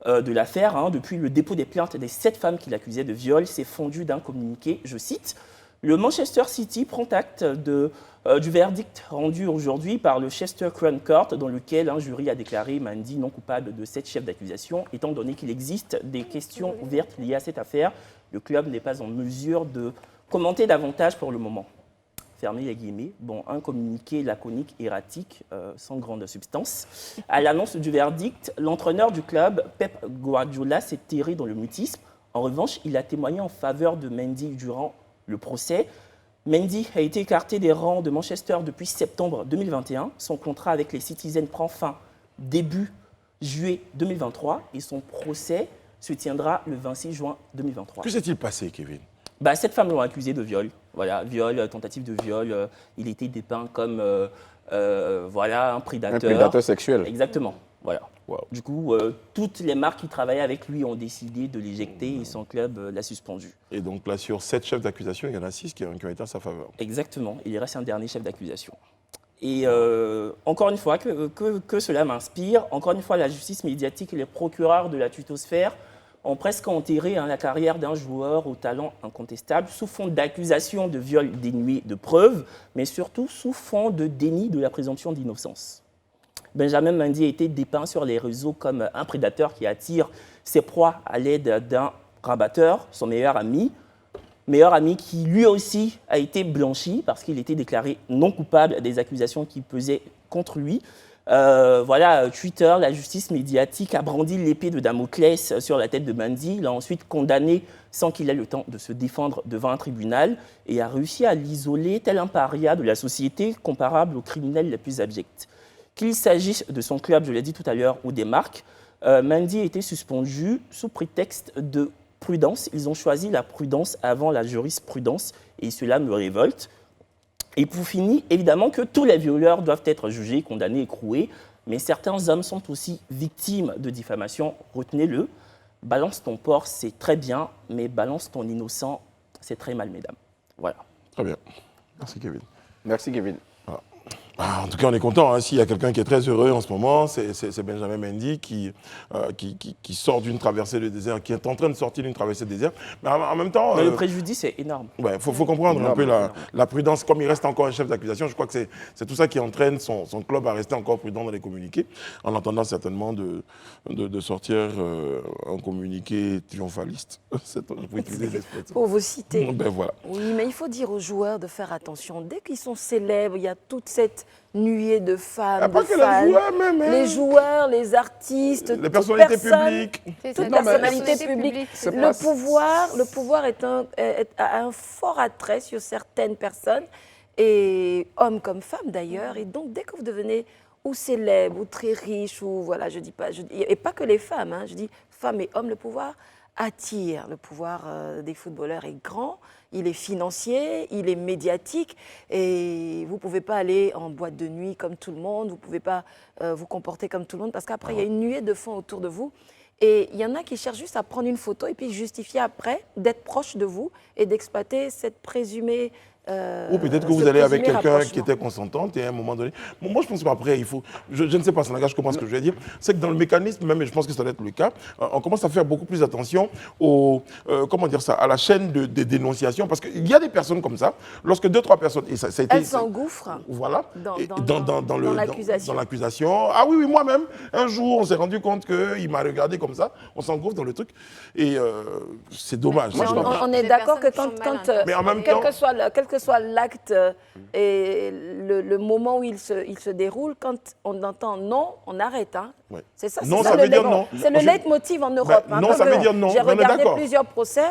C: de l'affaire, depuis le dépôt des plaintes des 7 femmes qu'il accusait de viol, s'est fondu d'un communiqué, je cite, « Le Manchester City prend acte du verdict rendu aujourd'hui par le Chester Crown Court, dans lequel un jury a déclaré Mendy non coupable de 7 chefs d'accusation. Étant donné qu'il existe des questions ouvertes liées à cette affaire, le club n'est pas en mesure de commenter davantage pour le moment. » Fermez les guillemets. Bon, un communiqué laconique, erratique, sans grande substance. À l'annonce du verdict, l'entraîneur du club, Pep Guardiola, s'est terré dans le mutisme. En revanche, il a témoigné en faveur de Mendy durant le procès. Mendy a été écarté des rangs de Manchester depuis septembre 2021. Son contrat avec les Citizens prend fin début juillet 2023 et son procès se tiendra le 26 juin 2023.
A: Que s'est-il passé, Kevin ?
C: 7 femmes l'ont accusé de viol. Voilà, viol, tentative de viol. Il était dépeint comme un prédateur.
B: Un prédateur sexuel.
C: Exactement. Voilà.
A: Wow.
C: Du coup, toutes les marques qui travaillaient avec lui ont décidé de l'éjecter et son club l'a suspendu.
A: Et donc là, sur 7 chefs d'accusation, il y en a 6 qui ont été en sa faveur.
C: Exactement. Il reste un dernier chef d'accusation. Et encore une fois, que cela m'inspire. Encore une fois, la justice médiatique et les procureurs de la tutosphère ont presque enterré la carrière d'un joueur au talent incontestable sous fond d'accusations de viol dénuées de preuves, mais surtout sous fond de déni de la présomption d'innocence. Benjamin Mendy a été dépeint sur les réseaux comme un prédateur qui attire ses proies à l'aide d'un rabatteur, son meilleur ami qui lui aussi a été blanchi parce qu'il était déclaré non coupable des accusations qui pesaient contre lui. Twitter, la justice médiatique a brandi l'épée de Damoclès sur la tête de Mendy. Il l'a ensuite condamné sans qu'il ait le temps de se défendre devant un tribunal et a réussi à l'isoler tel un paria de la société comparable aux criminels les plus abjects. Qu'il s'agisse de son club, je l'ai dit tout à l'heure, ou des marques, Mendy a été suspendu sous prétexte de prudence. Ils ont choisi la prudence avant la jurisprudence et cela me révolte. Et pour finir, évidemment que tous les violeurs doivent être jugés, condamnés, écroués, mais certains hommes sont aussi victimes de diffamation. Retenez-le, balance ton porc, c'est très bien, mais balance ton innocent, c'est très mal, mesdames. Voilà.
A: Très bien. Merci, Kevin.
B: Merci, Kevin.
A: En tout cas, on est content. S'il y a quelqu'un qui est très heureux en ce moment, c'est Benjamin Mendy qui sort d'une traversée de désert, qui est en train de sortir d'une traversée de désert. Mais en même temps...
C: Mais le préjudice est énorme.
A: Il faut comprendre un peu la prudence. Comme il reste encore un chef d'accusation, je crois que c'est tout ça qui entraîne son club à rester encore prudent dans les communiqués, en attendant certainement de sortir un communiqué triomphaliste.
D: Pour vous citer.
A: Voilà.
D: Oui, mais il faut dire aux joueurs de faire attention. Dès qu'ils sont célèbres, il y a toute cette nuée de femmes, de fans, les joueurs, les artistes,
A: les personnalités publiques.
D: Les personnalités publiques. Le pouvoir a un fort attrait sur certaines personnes, et hommes comme femmes d'ailleurs. Et donc, dès que vous devenez ou célèbre, ou très riche, ou voilà, et pas que les femmes, je dis femmes et hommes, le pouvoir attire. Le pouvoir des footballeurs est grand, il est financier, il est médiatique, et vous ne pouvez pas aller en boîte de nuit comme tout le monde, vous ne pouvez pas vous comporter comme tout le monde, parce qu'après, il y a une nuée de fonds autour de vous. Et il y en a qui cherchent juste à prendre une photo et puis justifier après d'être proche de vous et d'exploiter cette présumée...
A: ou peut-être que vous allez avec quelqu'un qui était consentante et à un moment donné... Bon, moi, je pense qu'après, il faut... Je ne sais pas, ça n'engage que moi ce que je vais dire. C'est que dans le mécanisme, même, et je pense que ça doit être le cas, on commence à faire beaucoup plus attention à la chaîne de dénonciation. Parce qu'il y a des personnes comme ça, lorsque 2-3 personnes... Et ça a été,
D: elles s'engouffrent dans l'accusation.
A: Dans l'accusation. Ah oui, moi-même, un jour, on s'est rendu compte qu'il m'a regardé comme ça, on s'engouffre dans le truc. Et c'est dommage.
D: On est d'accord que quand
A: mais en même temps,
D: quel que soit l'acte et le moment où il se déroule, quand on entend non, on arrête.
A: Ouais.
D: C'est ça.
A: Non, ça veut dire non.
D: C'est le leitmotiv en Europe.
A: Non, ça veut dire non.
D: J'ai regardé plusieurs procès.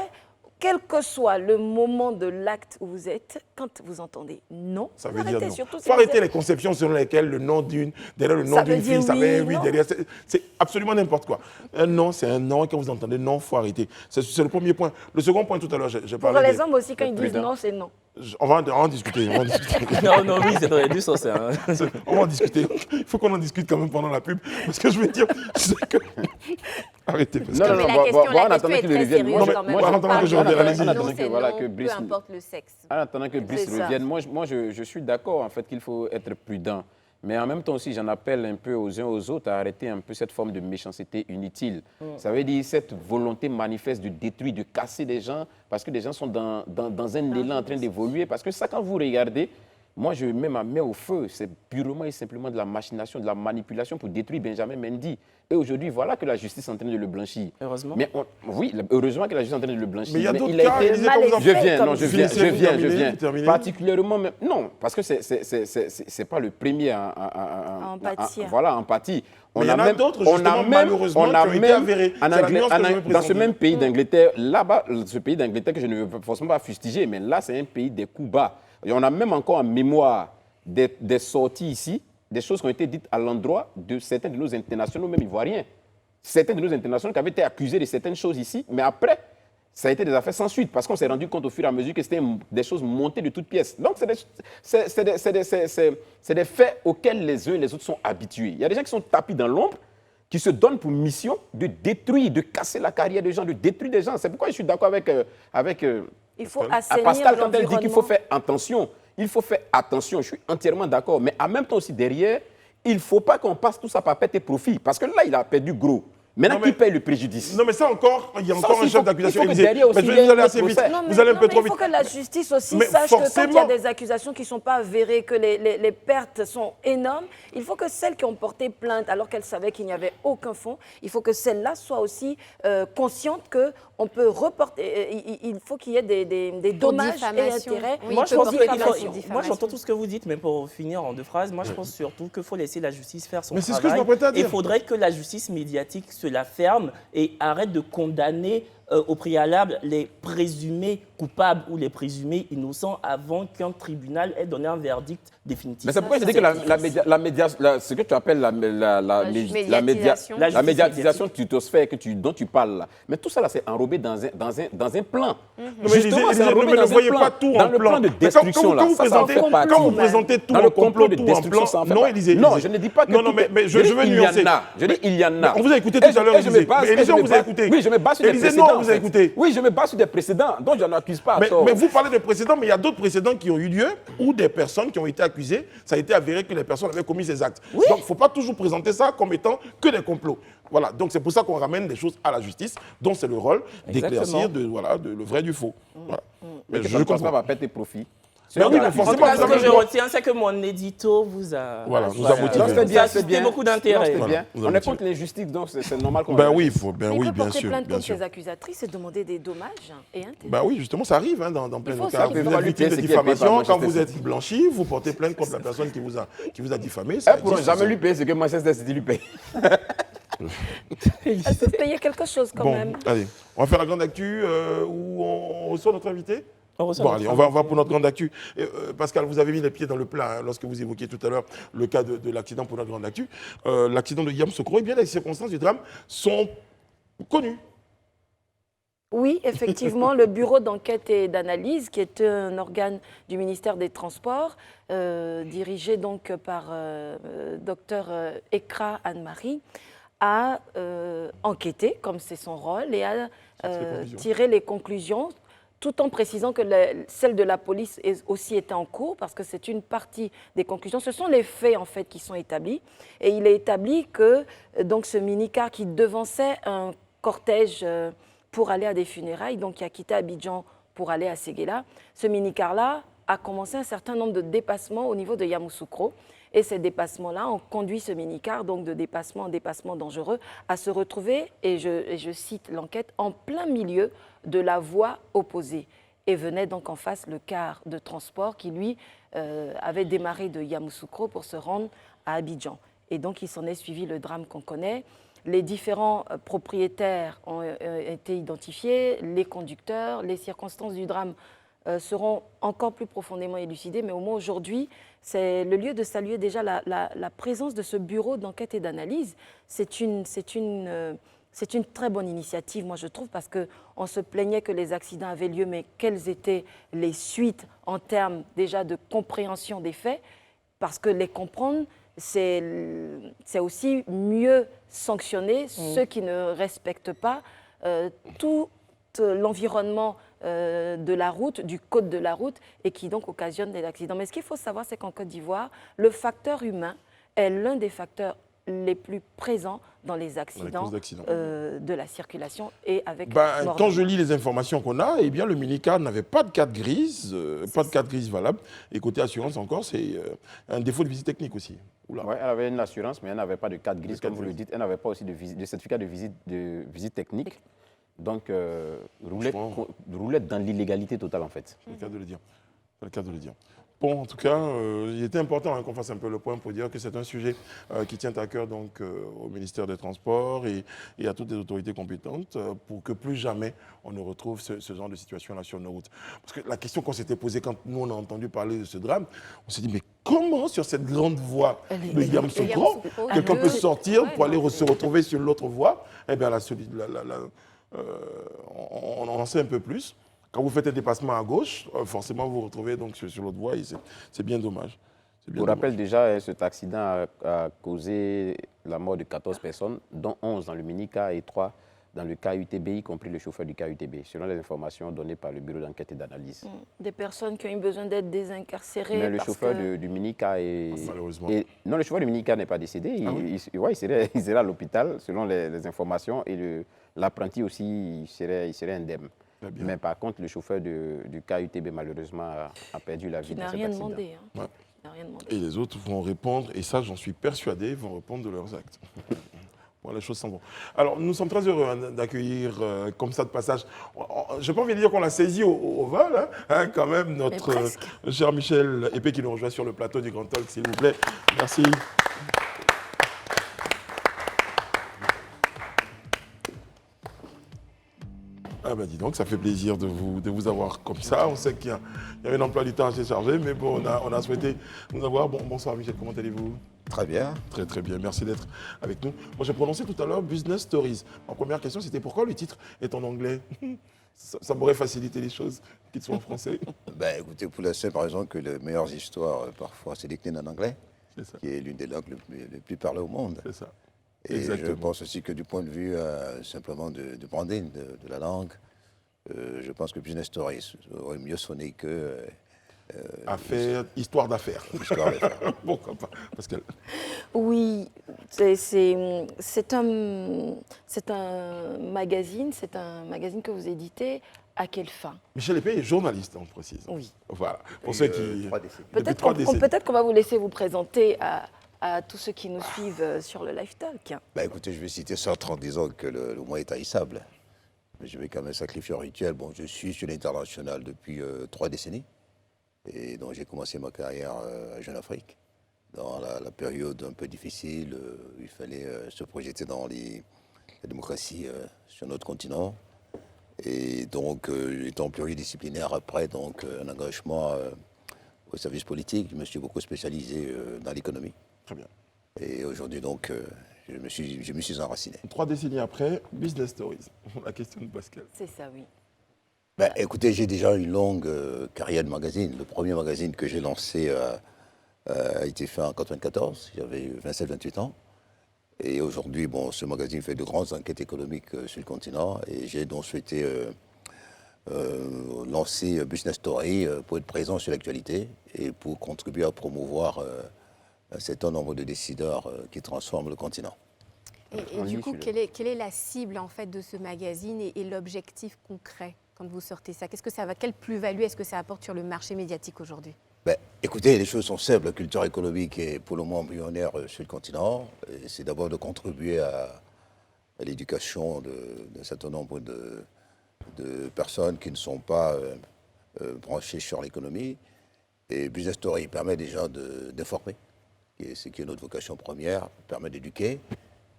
D: Quel que soit le moment de l'acte où vous êtes, quand vous entendez non,
A: ça veut dire non.
D: Il
A: faut arrêter les conceptions selon lesquelles le nom derrière le nom d'une fille, ça veut oui derrière. C'est absolument n'importe quoi. Un non, c'est un non, et quand vous entendez non, il faut arrêter. C'est le premier point. Le second point, tout à l'heure, j'ai parlé.
D: Pour les hommes aussi, quand ils disent non, c'est non.
A: On va en discuter.
C: Non, oui, c'est dans les deux sens.
A: On va en discuter. Il faut qu'on en discute quand même pendant la pub. Parce que je veux dire, c'est que... Arrêtez.
E: Non, la question est très sérieuse quand même.
A: En attendant que je revienne, allez-y.
E: Peu importe le sexe.
B: En attendant que Brice revienne, moi je suis d'accord en fait qu'il faut être prudent. Mais en même temps aussi, j'en appelle un peu aux uns aux autres à arrêter un peu cette forme de méchanceté inutile. Ça veut dire cette volonté manifeste de détruire, de casser des gens, parce que les gens sont dans un élan en train d'évoluer. Parce que ça, quand vous regardez, moi je mets ma main au feu, c'est purement et simplement de la machination, de la manipulation pour détruire Benjamin Mendy. Et aujourd'hui, voilà que la justice est en train de le blanchir.
C: Heureusement.
B: Mais oui, heureusement que la justice est en train de le blanchir.
A: Mais il y a d'autres cas,
B: je viens. Particulièrement, non, parce que c'est pas le premier à empathie.
A: On a même d'autres, justement, malheureusement, qui ont été avérés.
B: Dans ce même pays d'Angleterre, là-bas, ce pays d'Angleterre que je ne veux forcément pas fustiger, mais là, c'est un pays des coups bas. Et on a même encore en mémoire des sorties ici, des choses qui ont été dites à l'endroit de certains de nos internationaux, même ivoiriens. Certains de nos internationaux qui avaient été accusés de certaines choses ici, mais après, ça a été des affaires sans suite, parce qu'on s'est rendu compte au fur et à mesure que c'était des choses montées de toutes pièces. Donc, c'est des faits auxquels les uns et les autres sont habitués. Il y a des gens qui sont tapis dans l'ombre, qui se donnent pour mission de détruire, de casser la carrière des gens, de détruire des gens. C'est pourquoi je suis d'accord avec
D: il faut assainir
B: Pascal quand elle dit qu'il faut faire attention. Il faut faire attention, je suis entièrement d'accord. Mais en même temps aussi, derrière, il ne faut pas qu'on passe tout ça par perte et profit. Parce que là, il a perdu gros. Maintenant, qui paye le préjudice?
A: Non, mais ça encore, il y a encore un chef d'accusation.
B: Mais
A: vous allez assez vite. Vous allez un peu trop vite.
D: Il faut que la justice aussi sache que quand il y a des accusations qui ne sont pas avérées, que les pertes sont énormes, il faut que celles qui ont porté plainte alors qu'elles savaient qu'il n'y avait aucun fond, il faut que celles-là soient aussi conscientes qu'on peut reporter. Il faut qu'il y ait des dommages et intérêts.
C: Oui, moi, j'entends tout ce que vous dites, mais pour finir en 2 phrases, moi, je pense surtout qu'il faut laisser la justice faire son travail.
A: Mais c'est ce que je m'apprête à dire.
C: Il faudrait que la justice médiatique se la ferme et arrête de condamner au préalable les présumés coupables ou les présumés innocents avant qu'un tribunal ait donné un verdict définitif.
B: Mais c'est pourquoi je dis que ce que tu appelles la médiatisation tutosphère dont tu parles là. Mais tout ça là, c'est enrobé dans un plan.
A: Justement, c'est enrobé dans un plan. Ne voyez pas tout en plan.
B: Dans le plan de destruction là,
A: quand vous présentez tout en complot, tout en plan, non, Élisée.
B: Non, je ne dis pas que
A: non, mais je veux nuancer.
B: Je dis il y en a.
A: On vous a écouté tout à l'heure, Élisée. Élisée, on vous a écouté.
B: Oui, je me base sur des précédents.
A: Non, vous a écouté.
B: Oui, je me base sur des précédents, donc je n'accuse pas.
A: Mais vous parlez des précédents, mais il y a d'autres précédents qui ont eu lieu où des personnes qui ont été accusées, ça a été avéré que les personnes avaient commis ces actes. Donc, il ne faut pas toujours présenter ça comme étant que des complots. Voilà, donc c'est pour ça qu'on ramène des choses à la justice, dont c'est le rôle d'éclaircir le vrai du faux. Voilà.
B: Mais je comprends pas, va perdre tes profits.
A: Mais oui, mais forcément,
C: ce que je retiens, c'est que mon édito vous a...
A: Voilà, vous a motivé.
C: C'est bien, beaucoup d'intérêt.
B: On est contre l'injustice, donc c'est normal qu'on...
A: Ben oui, il faut,
D: bien sûr. Il peut porter plainte contre ces accusatrices et demander des dommages et intérêts.
A: Ben oui, justement, ça arrive dans plein de cas. Vous êtes victime de diffamation, quand vous êtes blanchi, vous portez plainte contre la personne qui vous a diffamé.
B: Elle ne pourra jamais lui payer ce que Manchester City lui paye.
D: Elle peut payer quelque chose quand même.
A: Allez, on va faire la grande actu où on reçoit notre invité. Bon, allez, on va pour notre grande actu. Pascal, vous avez mis les pieds dans le plat lorsque vous évoquiez tout à l'heure le cas de l'accident pour notre grande actu. L'accident de Yamoussoukro, eh bien, les circonstances du drame sont connues.
D: Oui, effectivement, le bureau d'enquête et d'analyse, qui est un organe du ministère des Transports, dirigé donc par Dr Ekra Anne-Marie, a enquêté, comme c'est son rôle, et a tiré les conclusions, tout en précisant que celle de la police aussi était en cours, parce que c'est une partie des conclusions. Ce sont les faits, en fait, qui sont établis. Et il est établi que donc, ce minicar qui devançait un cortège pour aller à des funérailles, donc qui a quitté Abidjan pour aller à Séguéla, ce minicar-là a commencé un certain nombre de dépassements au niveau de Yamoussoukro. Et ces dépassements-là ont conduit ce minicar, donc de dépassement en dépassement dangereux, à se retrouver, et je cite l'enquête, en plein milieu de la voie opposée. Et venait donc en face le car de transport qui, lui, avait démarré de Yamoussoukro pour se rendre à Abidjan. Et donc, il s'en est suivi le drame qu'on connaît. Les différents propriétaires ont été identifiés, les conducteurs, les circonstances du drame seront encore plus profondément élucidées, mais au moins aujourd'hui, c'est le lieu de saluer déjà la présence de ce bureau d'enquête et d'analyse. C'est une très bonne initiative, moi je trouve, parce qu'on se plaignait que les accidents avaient lieu, mais quelles étaient les suites en termes déjà de compréhension des faits? Parce que les comprendre, c'est aussi mieux sanctionner ceux qui ne respectent pas tout l'environnement de la route, du code de la route, et qui donc occasionne des accidents. Mais ce qu'il faut savoir, c'est qu'en Côte d'Ivoire, le facteur humain est l'un des facteurs les plus présents dans les accidents de la circulation et avec
A: quand je lis les informations qu'on a, eh bien, le minicar n'avait pas de carte grise, valable. Et côté assurance encore, c'est un défaut de visite technique aussi.
B: Ouais, elle avait une assurance, mais elle n'avait pas de carte grise, comme vous le dites. Elle n'avait pas aussi de certificat de visite technique. Donc, roulette dans l'illégalité totale, en fait.
A: C'est le cas de le dire. C'est le cas de le dire. Bon, en tout cas, il était important qu'on fasse un peu le point pour dire que c'est un sujet qui tient à cœur donc, au ministère des Transports et à toutes les autorités compétentes pour que plus jamais on ne retrouve ce genre de situation-là sur nos routes. Parce que la question qu'on s'était posée quand nous on a entendu parler de ce drame, on s'est dit mais comment sur cette grande voie de Yamoussoukro, quelqu'un peut sortir pour aller se retrouver sur l'autre voie? Eh bien, on en sait un peu plus. Quand vous faites un dépassement à gauche, forcément vous vous retrouvez donc sur l'autre voie et c'est bien dommage.
B: Pour rappel, déjà, cet accident a causé la mort de 14 personnes, dont 11 dans le minicar et 3 dans le KUTB, y compris le chauffeur du KUTB, selon les informations données par le bureau d'enquête et d'analyse.
D: Des personnes qui ont eu besoin d'être désincarcérées.
B: Mais le chauffeur du minicar est...
A: Malheureusement.
B: Non, le chauffeur du minicar n'est pas décédé. Il serait à l'hôpital, selon les informations, et l'apprenti aussi, il serait indemne. Mais par contre, le chauffeur du KUTB, malheureusement, a perdu la vie dans cet accident.
D: Qui n'a rien demandé.
A: Et les autres vont répondre, et ça, j'en suis persuadé, vont répondre de leurs actes. Bon, les choses s'en vont. Alors, nous sommes très heureux d'accueillir comme ça de passage. Je n'ai pas envie de dire qu'on l'a saisi au vol, quand même, notre cher Michel Épée qui nous rejoint sur le plateau du Grand Talk, s'il vous plaît. Merci. Ah ben dis donc, ça fait plaisir de vous avoir comme ça. On sait qu'il y a un emploi du temps assez chargé, mais bon, on a souhaité vous avoir. Bonsoir Michel, comment allez-vous?
H: Très bien.
A: Très très bien, merci d'être avec nous. Moi j'ai prononcé tout à l'heure Business Stories. Ma première question c'était pourquoi le titre est en anglais? Ça m'aurait facilité les choses, qu'il soit en français.
H: Ben, écoutez, pour la simple raison que les meilleures histoires, parfois, c'est décliné en anglais, qui est l'une des langues les plus parlées au monde.
A: C'est ça.
H: Et exactement. Je pense aussi que du point de vue simplement de branding de la langue, je pense que Business Stories aurait mieux sonné que...
A: histoire d'affaires.
H: Histoire d'affaires.
A: Pourquoi pas, Pascal?
D: Oui, c'est un magazine que vous éditez. À quelle fin?
A: Michel Épée est journaliste, on précise.
D: Oui.
A: Voilà. Pour ceux qui...
D: Peut-être qu'on va vous laisser vous présenter à tous ceux qui nous suivent sur le Live Talk.
H: Ben, écoutez, je vais citer Sartre en disant que le mot est haïssable. Mais je vais quand même sacrifier un rituel. Bon, je suis sur l'international depuis 3 décennies. Et donc j'ai commencé ma carrière à Jeune Afrique, dans la période un peu difficile, il fallait se projeter dans la démocratie sur notre continent. Et donc, étant pluridisciplinaire après, donc un engagement au service politique, je me suis beaucoup spécialisé dans l'économie.
A: Très bien.
H: Et aujourd'hui, donc, je me suis enraciné.
A: 3 décennies après, Business Stories. La question de Pascal.
D: C'est ça, oui.
H: Ben, écoutez, j'ai déjà une longue carrière de magazine. Le premier magazine que j'ai lancé a été fait en 1994. J'avais 27-28 ans. Et aujourd'hui, bon, ce magazine fait de grandes enquêtes économiques sur le continent. Et j'ai donc souhaité lancer Business Story pour être présent sur l'actualité et pour contribuer à promouvoir un certain nombre de décideurs qui transforment le continent.
E: Et du coup, quelle est la cible en fait de ce magazine et l'objectif concret quand vous sortez ça? Quelle plus-value est-ce que ça apporte sur le marché médiatique aujourd'hui?
H: Ben, écoutez, les choses sont simples. La culture économique est pour le moment embryonnaire sur le continent. C'est d'abord de contribuer à l'éducation d'un certain nombre de personnes qui ne sont pas branchées sur l'économie. Et Business Story permet déjà d'informer, ce qui est notre vocation première, permet d'éduquer,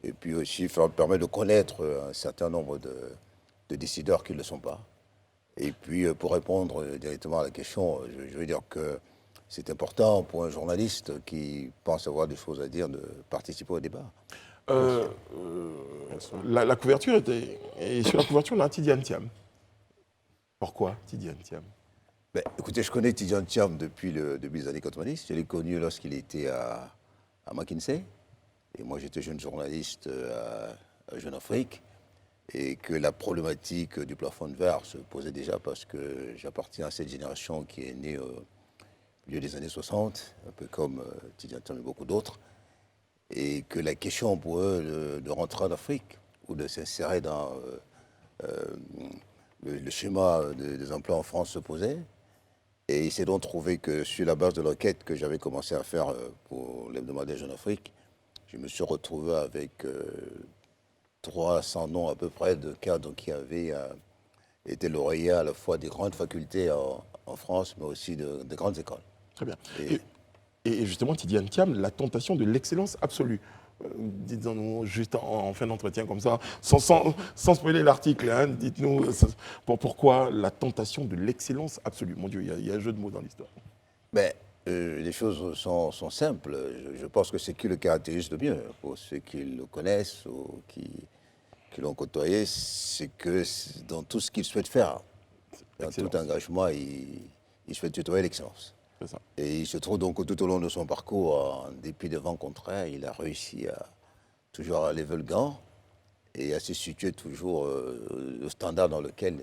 H: et puis aussi permet de connaître un certain nombre de décideurs qui ne le sont pas. Et puis, pour répondre directement à la question, je veux dire que c'est important pour un journaliste qui pense avoir des choses à dire de participer au débat.
A: La couverture était... Et sur la couverture, on a Tidiane Thiam. Pourquoi Tidiane Thiam?
H: Ben, écoutez, je connais Tidiane Thiam depuis le début des années 90. Je l'ai connu lorsqu'il était à McKinsey. Et moi, j'étais jeune journaliste à Jeune Afrique. Et que la problématique du plafond de verre se posait déjà parce que j'appartiens à cette génération qui est née au milieu des années 60, un peu comme Tidiane Thiam et beaucoup d'autres, et que la question pour eux de rentrer en Afrique ou de s'insérer dans le schéma des emplois en France se posait. Et il s'est donc trouvé que sur la base de l'enquête que j'avais commencé à faire pour l'hebdomadaire Jeune Afrique, je me suis retrouvé avec 300 noms à peu près de cadres qui avaient été lauréats à la fois des grandes facultés en France, mais aussi de grandes écoles.
A: Très bien. Et justement, Tidiane Thiam, la tentation de l'excellence absolue. Dites-nous juste en fin d'entretien comme ça, sans spoiler l'article, hein, dites-nous pourquoi la tentation de l'excellence absolue. Mon Dieu, il y a un jeu de mots dans l'histoire.
H: Ben, les choses sont simples. Je pense que ce qui le caractérise le mieux, pour ceux qui le connaissent ou qui l'ont côtoyé, c'est que dans tout ce qu'il souhaite faire, dans tout engagement, il souhaite tutoyer l'excellence. Et il se trouve donc que tout au long de son parcours, en dépit des vents contraires, il a réussi à toujours à lever le gant et à se situer toujours au standard dans lequel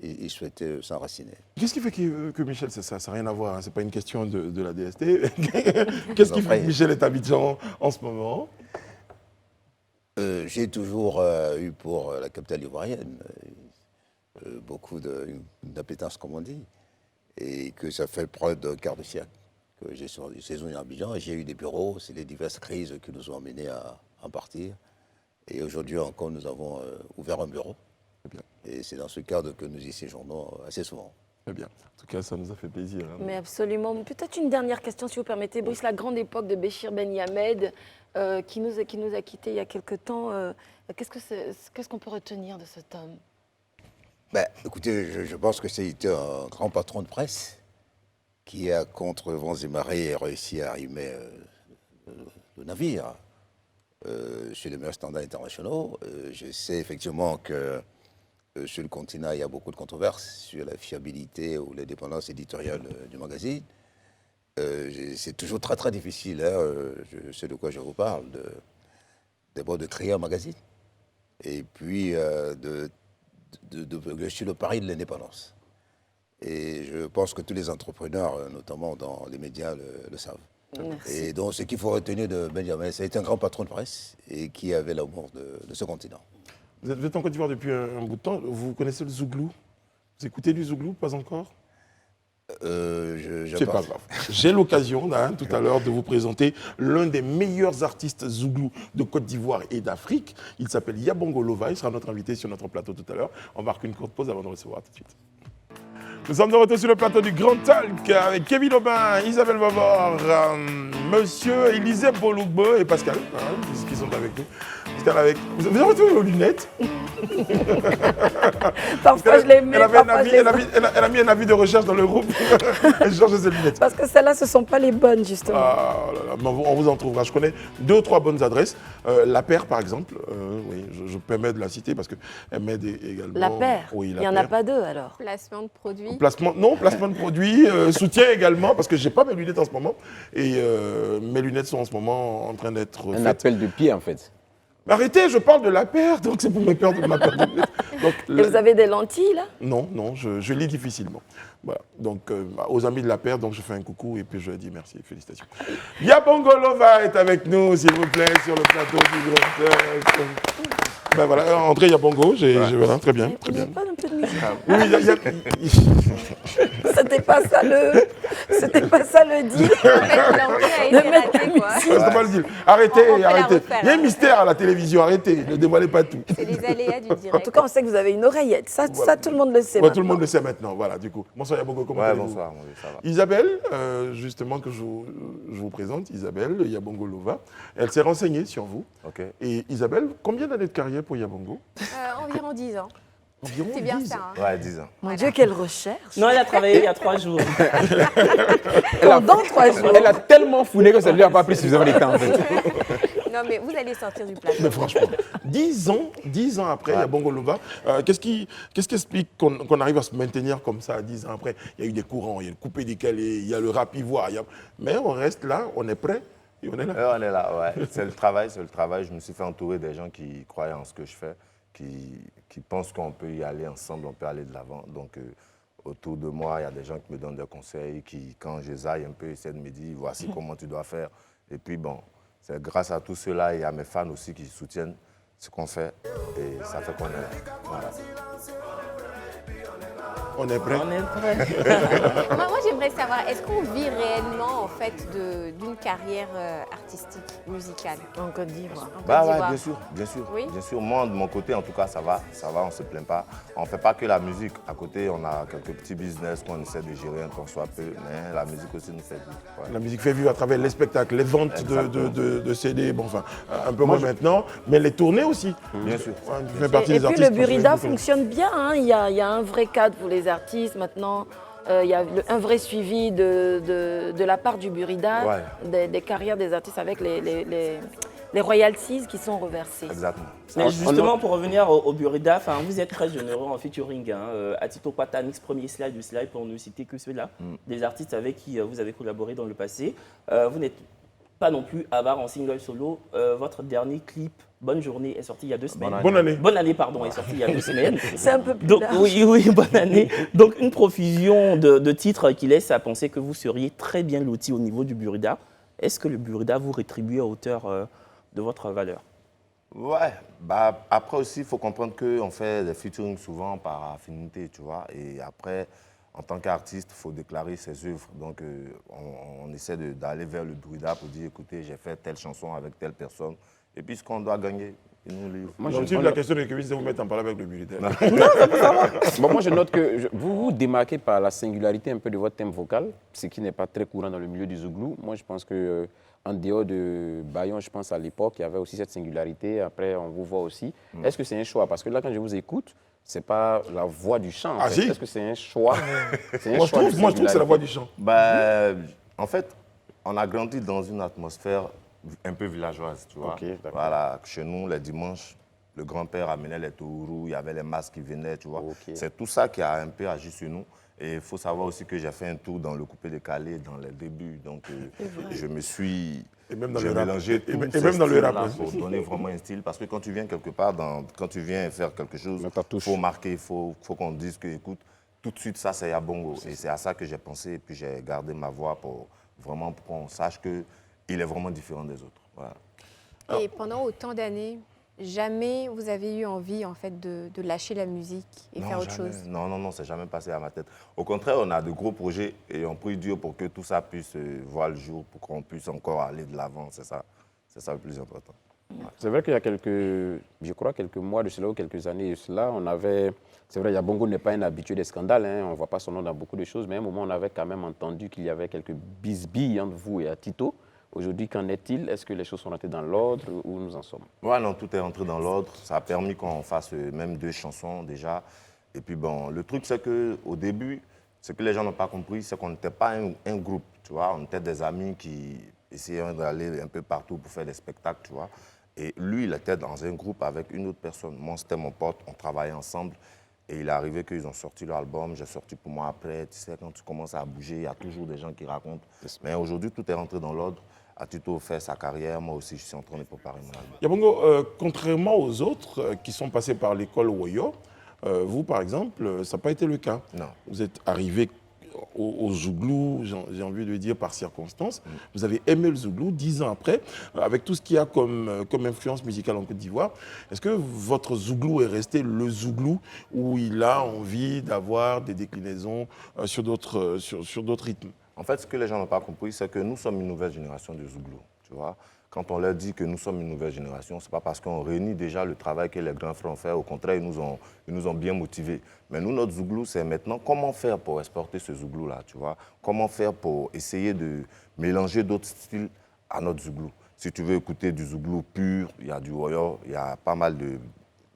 H: il souhaitait s'enraciner.
A: Qu'est-ce qui fait que Michel, c'est ça? Ça n'a rien à voir, hein. Ce n'est pas une question de la DST. Qu'est-ce qui fait que Michel est à Abidjan en ce moment?
H: J'ai toujours eu pour la capitale ivoirienne beaucoup d'appétence, comme on dit, et que ça fait près d'un quart de siècle que j'ai séjourné à Abidjan. J'ai eu des bureaux, c'est les diverses crises qui nous ont amenés à partir. Et aujourd'hui encore, nous avons ouvert un bureau. Et c'est dans ce cadre que nous y séjournons assez souvent.
A: Très bien. En tout cas, ça nous a fait plaisir. Hein.
D: Mais absolument. Peut-être une dernière question, si vous permettez. Brice, la grande époque de Béchir Ben Yamed, qui nous a quittés il y a quelque temps. Qu'est-ce qu'on peut retenir de cet homme?
H: Écoutez, je pense que c'était un grand patron de presse qui a, contre vents et marées, réussi à arrimer le navire sur les meilleurs standards internationaux. Je sais effectivement que sur le continent, il y a beaucoup de controverses sur la fiabilité ou l'indépendance éditoriale du magazine. C'est toujours très très difficile, hein, je sais de quoi je vous parle, d'abord de créer un magazine et puis sur le pari de l'indépendance. Et je pense que tous les entrepreneurs, notamment dans les médias, le savent. Merci. Et donc, ce qu'il faut retenir de Benjamin, c'est un grand patron de presse et qui avait l'amour de ce continent.
A: Vous êtes en Côte d'Ivoire depuis un bout de temps. Vous connaissez le zouglou? Vous écoutez du zouglou? Pas encore? C'est pas grave. J'ai l'occasion, tout à l'heure, de vous présenter l'un des meilleurs artistes zouglou de Côte d'Ivoire et d'Afrique. Il s'appelle Yabongo Lova. Il sera notre invité sur notre plateau tout à l'heure. On marque une courte pause avant de le recevoir tout de suite. Nous sommes de retour sur le plateau du Grand Talk avec Kevin Aubin, Isabelle Vavor, Monsieur Élisée Bolugbo et Pascal, qui sont avec nous. Vous avez retrouvé vos lunettes?
D: Parfois je les mets,
A: elle a mis un avis de recherche dans le groupe. Elle change ses lunettes.
D: Parce que celles-là, ce ne sont pas les bonnes, justement.
A: Ah là là, on vous en trouvera. Je connais 2 ou 3 bonnes adresses. La Paire, par exemple. Oui, je permets de la citer parce qu'elle m'aide également.
D: La Paire?
A: Oui,
D: il n'y en a pas 2 alors?
E: Placement de produits.
A: Placement de produits. Soutien également, parce que je n'ai pas mes lunettes en ce moment. Et mes lunettes sont en ce moment en train d'être faites.
B: Un appel de pied, en fait.
A: Arrêtez, je parle de La Paire, donc c'est pour me perdre de ma paire de lunettes.
D: Et vous avez des lentilles, là?
A: Non, je lis difficilement. Voilà. Donc, aux amis de La Paire, donc je fais un coucou et puis je dis merci et félicitations. Yabongo Lova est avec nous, s'il vous plaît, sur le plateau du Grand Talk. Ben voilà, André Yabongo, voilà, très bien. Très bien.
D: Pas un peu de musique.
A: Oui,
D: C'était pas ça le deal.
A: Arrêtez. Il y a un mystère à la télévision, arrêtez, ne dévoilez pas tout.
E: C'est les aléas du direct.
D: En tout cas, on sait que vous avez une oreillette. Ça, tout le monde le sait.
A: Tout le monde le sait maintenant, voilà, du coup. Bonsoir Yabongo, comment allez-vous?
I: Bonsoir, ça va.
A: Isabelle, justement, que je vous présente, Isabelle Yabongo Lova, elle s'est renseignée sur vous.
I: Ok.
A: Et Isabelle, combien d'années de carrière pour Yabongo?
E: Environ 10 ans.
A: Environ
E: C'est bien
A: 10
E: ça.
A: ans.
E: Hein.
I: Ouais, 10 ans.
D: Mon Dieu, quelle recherche.
C: Non, elle a travaillé il y a 3 jours.
D: Pendant 3 jours.
B: Elle a tellement fouillé que ça ne lui a pas pris suffisamment de temps, en fait.
E: Non, mais vous allez sortir du plateau.
A: Mais franchement, 10 ans après, Yabongo Lova, qu'est-ce qui explique qu'on arrive à se maintenir comme ça 10 ans après? Il y a eu des courants, il y a le coupé-décalé, il y a le rap ivoire, mais on reste là, on est prêt et on est là.
I: On est là, ouais. C'est le travail. Je me suis fait entourer des gens qui croient en ce que je fais, qui pensent qu'on peut y aller ensemble, on peut aller de l'avant. Donc, autour de moi, il y a des gens qui me donnent des conseils, qui, quand je zaille un peu, essaient de me dire, voici comment tu dois faire. Et puis, bon, c'est grâce à tout cela et à mes fans aussi qui soutiennent ce qu'on fait. Et ça fait qu'on est là. Voilà.
A: On est prêt?
C: On est prêt.
E: Moi, j'aimerais savoir, est-ce qu'on vit réellement, en fait, d'une carrière artistique, musicale
D: en Côte d'Ivoire?
I: Ouais, bien sûr.
E: Oui.
I: Bien sûr. Moi, de mon côté, en tout cas, ça va, on ne se plaint pas. On ne fait pas que la musique. À côté, on a quelques petits business qu'on essaie de gérer un temps soit peu, mais la musique aussi nous fait vivre. Ouais.
A: La musique fait vivre à travers les spectacles, les ventes de CD, bon, enfin, un peu moins maintenant, mais les tournées aussi.
I: Bien sûr.
A: Fait partie
D: Et
A: des
D: puis
A: artistes.
D: le Burida fonctionne bien, hein. Il y a un vrai cadre pour les artistes maintenant. Il y a un vrai suivi de la part du Burida, des carrières des artistes avec les royalties qui sont reversées.
I: Exactement.
C: Mais justement, pour revenir au Burida, vous êtes très généreux en featuring. Atito Kwata, Mix Premier Slide du Slide, pour ne citer que ceux-là, des artistes avec qui vous avez collaboré dans le passé. Vous n'êtes pas non plus avare en single solo. Votre dernier clip, Bonne Journée, est sorti il y a 2 semaines.
A: Bonne année.
C: Bonne année, pardon, est sorti il y a 2 semaines.
D: C'est un peu plus
C: Donc,
D: large.
C: oui, bonne année. Donc, une profusion de titres qui laisse à penser que vous seriez très bien loti au niveau du Burida. Est-ce que le Burida vous rétribue à hauteur de votre valeur?
I: Ouais, bah après aussi, il faut comprendre qu'on fait des featuring souvent par affinité, tu vois. Et après, en tant qu'artiste, il faut déclarer ses œuvres. Donc, on essaie d'aller vers le Burida pour dire, écoutez, j'ai fait telle chanson avec telle personne. Et puis, ce qu'on doit gagner, il nous livre.
A: Donc, la question de Kevin, c'est de vous mettre en parler avec le militaire.
B: Bon, moi, je note que vous vous démarquez par la singularité un peu de votre thème vocal, ce qui n'est pas très courant dans le milieu du zouglou. Moi, je pense que en dehors de Bayon, je pense à l'époque, il y avait aussi cette singularité. Après, on vous voit aussi. Est-ce que c'est un choix? Parce que là, quand je vous écoute, c'est pas la voix du chant.
A: Ah, si.
B: Est-ce que c'est un choix?
A: Moi, je trouve que c'est la voix du chant.
I: Bah, en fait, on a grandi dans une atmosphère un peu villageoise, tu vois.
B: Okay,
I: voilà, chez nous, les dimanches, le grand-père amenait les taureaux, il y avait les masques qui venaient, tu vois.
B: Okay.
I: C'est tout ça qui a un peu agi sur nous. Et il faut savoir aussi que j'ai fait un tour dans le coupé-décalé dans les débuts. Donc, je me suis...
A: Et même dans
I: j'ai
A: le rap.
I: mélangé
A: Et
I: tous
A: même
I: ces
A: dans le rap.
I: styles-là pour donner vraiment un style. Parce que quand tu viens quelque part, quand tu viens faire quelque chose, il faut marquer, il faut qu'on dise que, écoute, tout de suite, ça, c'est Yabongo. Et c'est à ça que j'ai pensé. Et puis, j'ai gardé ma voix pour qu'on sache qu'il est vraiment différent des autres. Voilà.
E: Et pendant autant d'années, jamais vous avez eu envie en fait de lâcher la musique et faire autre chose?
I: Non, c'est jamais passé à ma tête. Au contraire, on a de gros projets et on prie Dieu pour que tout ça puisse voir le jour, pour qu'on puisse encore aller de l'avant. C'est ça le plus important.
B: Ouais. C'est vrai qu'il y a quelques mois de cela ou quelques années de cela, on avait... C'est vrai, Yabongo n'est pas un habitué des scandales, hein, on ne voit pas son nom dans beaucoup de choses, mais à un moment, on avait quand même entendu qu'il y avait quelques bisbilles entre vous et Tito. Aujourd'hui, qu'en est-il? Est-ce que les choses sont rentrées dans l'ordre? Où nous en sommes?
I: Ouais, non, tout est rentré dans l'ordre. Ça a permis qu'on fasse même 2 chansons déjà. Et puis bon, le truc, c'est qu'au début, ce que les gens n'ont pas compris, c'est qu'on n'était pas un groupe, tu vois. On était des amis qui essayaient d'aller un peu partout pour faire des spectacles, tu vois. Et lui, il était dans un groupe avec une autre personne. Moi, c'était mon pote, on travaillait ensemble. Et il est arrivé qu'ils ont sorti leur album, j'ai sorti pour moi après. Tu sais, quand tu commences à bouger, il y a toujours des gens qui racontent. Mais aujourd'hui, tout est rentré dans l'ordre. Atito fait sa carrière, moi aussi, je suis en train de préparer mon album.
A: Yabongo, contrairement aux autres qui sont passés par l'école Woyo, vous, par exemple, ça n'a pas été le cas.
I: Non.
A: Vous êtes arrivé au Zouglou, j'ai envie de dire par circonstance. Vous avez aimé le Zouglou 10 ans après, avec tout ce qu'il y a comme influence musicale en Côte d'Ivoire. Est-ce que votre Zouglou est resté le Zouglou où il a envie d'avoir des déclinaisons sur d'autres rythmes?
I: En fait, ce que les gens n'ont pas compris, c'est que nous sommes une nouvelle génération de Zouglou, tu vois. Quand on leur dit que nous sommes une nouvelle génération, ce n'est pas parce qu'on réunit déjà le travail que les grands frères ont fait. Au contraire, ils nous ont bien motivés. Mais nous, notre Zouglou, c'est maintenant comment faire pour exporter ce Zouglou-là, tu vois. Comment faire pour essayer de mélanger d'autres styles à notre Zouglou. Si tu veux écouter du Zouglou pur, il y a du Woyo, il y a pas mal de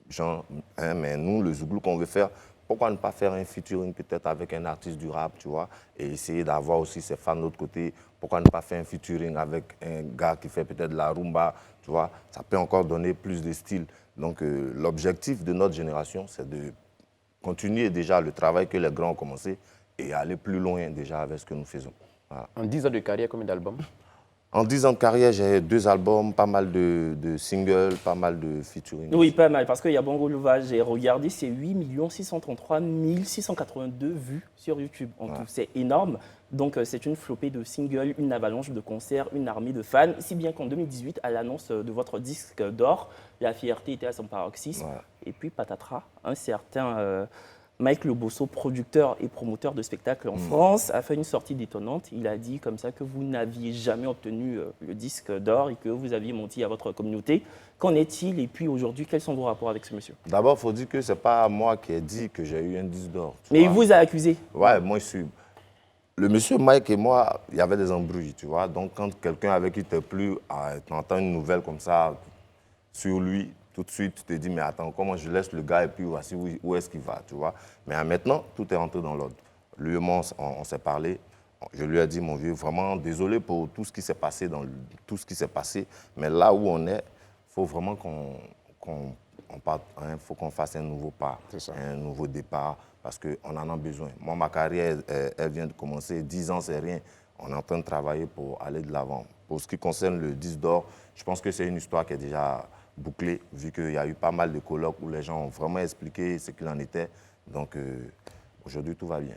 I: gens. Hein, mais nous, le Zouglou qu'on veut faire, pourquoi ne pas faire un featuring peut-être avec un artiste du rap, tu vois, et essayer d'avoir aussi ses fans de l'autre côté. Pourquoi ne pas faire un featuring avec un gars qui fait peut-être de la rumba, tu vois. Ça peut encore donner plus de style. Donc l'objectif de notre génération, c'est de continuer déjà le travail que les grands ont commencé et aller plus loin déjà avec ce que nous faisons. Voilà.
B: En 10 ans de carrière, combien d'albums?
I: En 10 ans de carrière, j'ai 2 albums, pas mal de singles, pas mal de featuring.
C: Oui, pas mal, parce qu'il y a Bongo Louva, j'ai regardé, c'est 8 633 682 vues sur YouTube. En tout, c'est énorme. Donc, c'est une flopée de singles, une avalanche de concerts, une armée de fans. Si bien qu'en 2018, à l'annonce de votre disque d'or, la fierté était à son paroxysme. Ouais. Et puis, patatras, un certain Mike Lobosso, producteur et promoteur de spectacles en France, a fait une sortie détonnante. Il a dit comme ça que vous n'aviez jamais obtenu le disque d'or et que vous aviez menti à votre communauté. Qu'en est-il? Et puis aujourd'hui, quels sont vos rapports avec ce monsieur?
I: D'abord, il faut dire que ce n'est pas moi qui ai dit que j'ai eu un disque d'or.
C: Mais il vous a accusé?
I: Ouais, moi je suis... Le monsieur Mike et moi, il y avait des embrouilles, tu vois. Donc quand quelqu'un avec qui tu n'es plus, t'entends une nouvelle comme ça sur lui, tout de suite, tu te dis, mais attends, comment je laisse le gars et puis voici où est-ce qu'il va, tu vois. Mais maintenant, tout est rentré dans l'ordre. Lui et moi, on s'est parlé. Je lui ai dit, mon vieux, vraiment désolé pour tout ce qui s'est passé, mais là où on est, il faut vraiment qu'on faut qu'on fasse un nouveau pas, un nouveau départ, parce qu'on en a besoin. Moi, ma carrière, elle vient de commencer. 10 ans, c'est rien. on est en train de travailler pour aller de l'avant. Pour ce qui concerne le 10 d'or, je pense que c'est une histoire qui est déjà bouclée, vu qu'il y a eu pas mal de colloques où les gens ont vraiment expliqué ce qu'il en était. Donc aujourd'hui, tout va bien.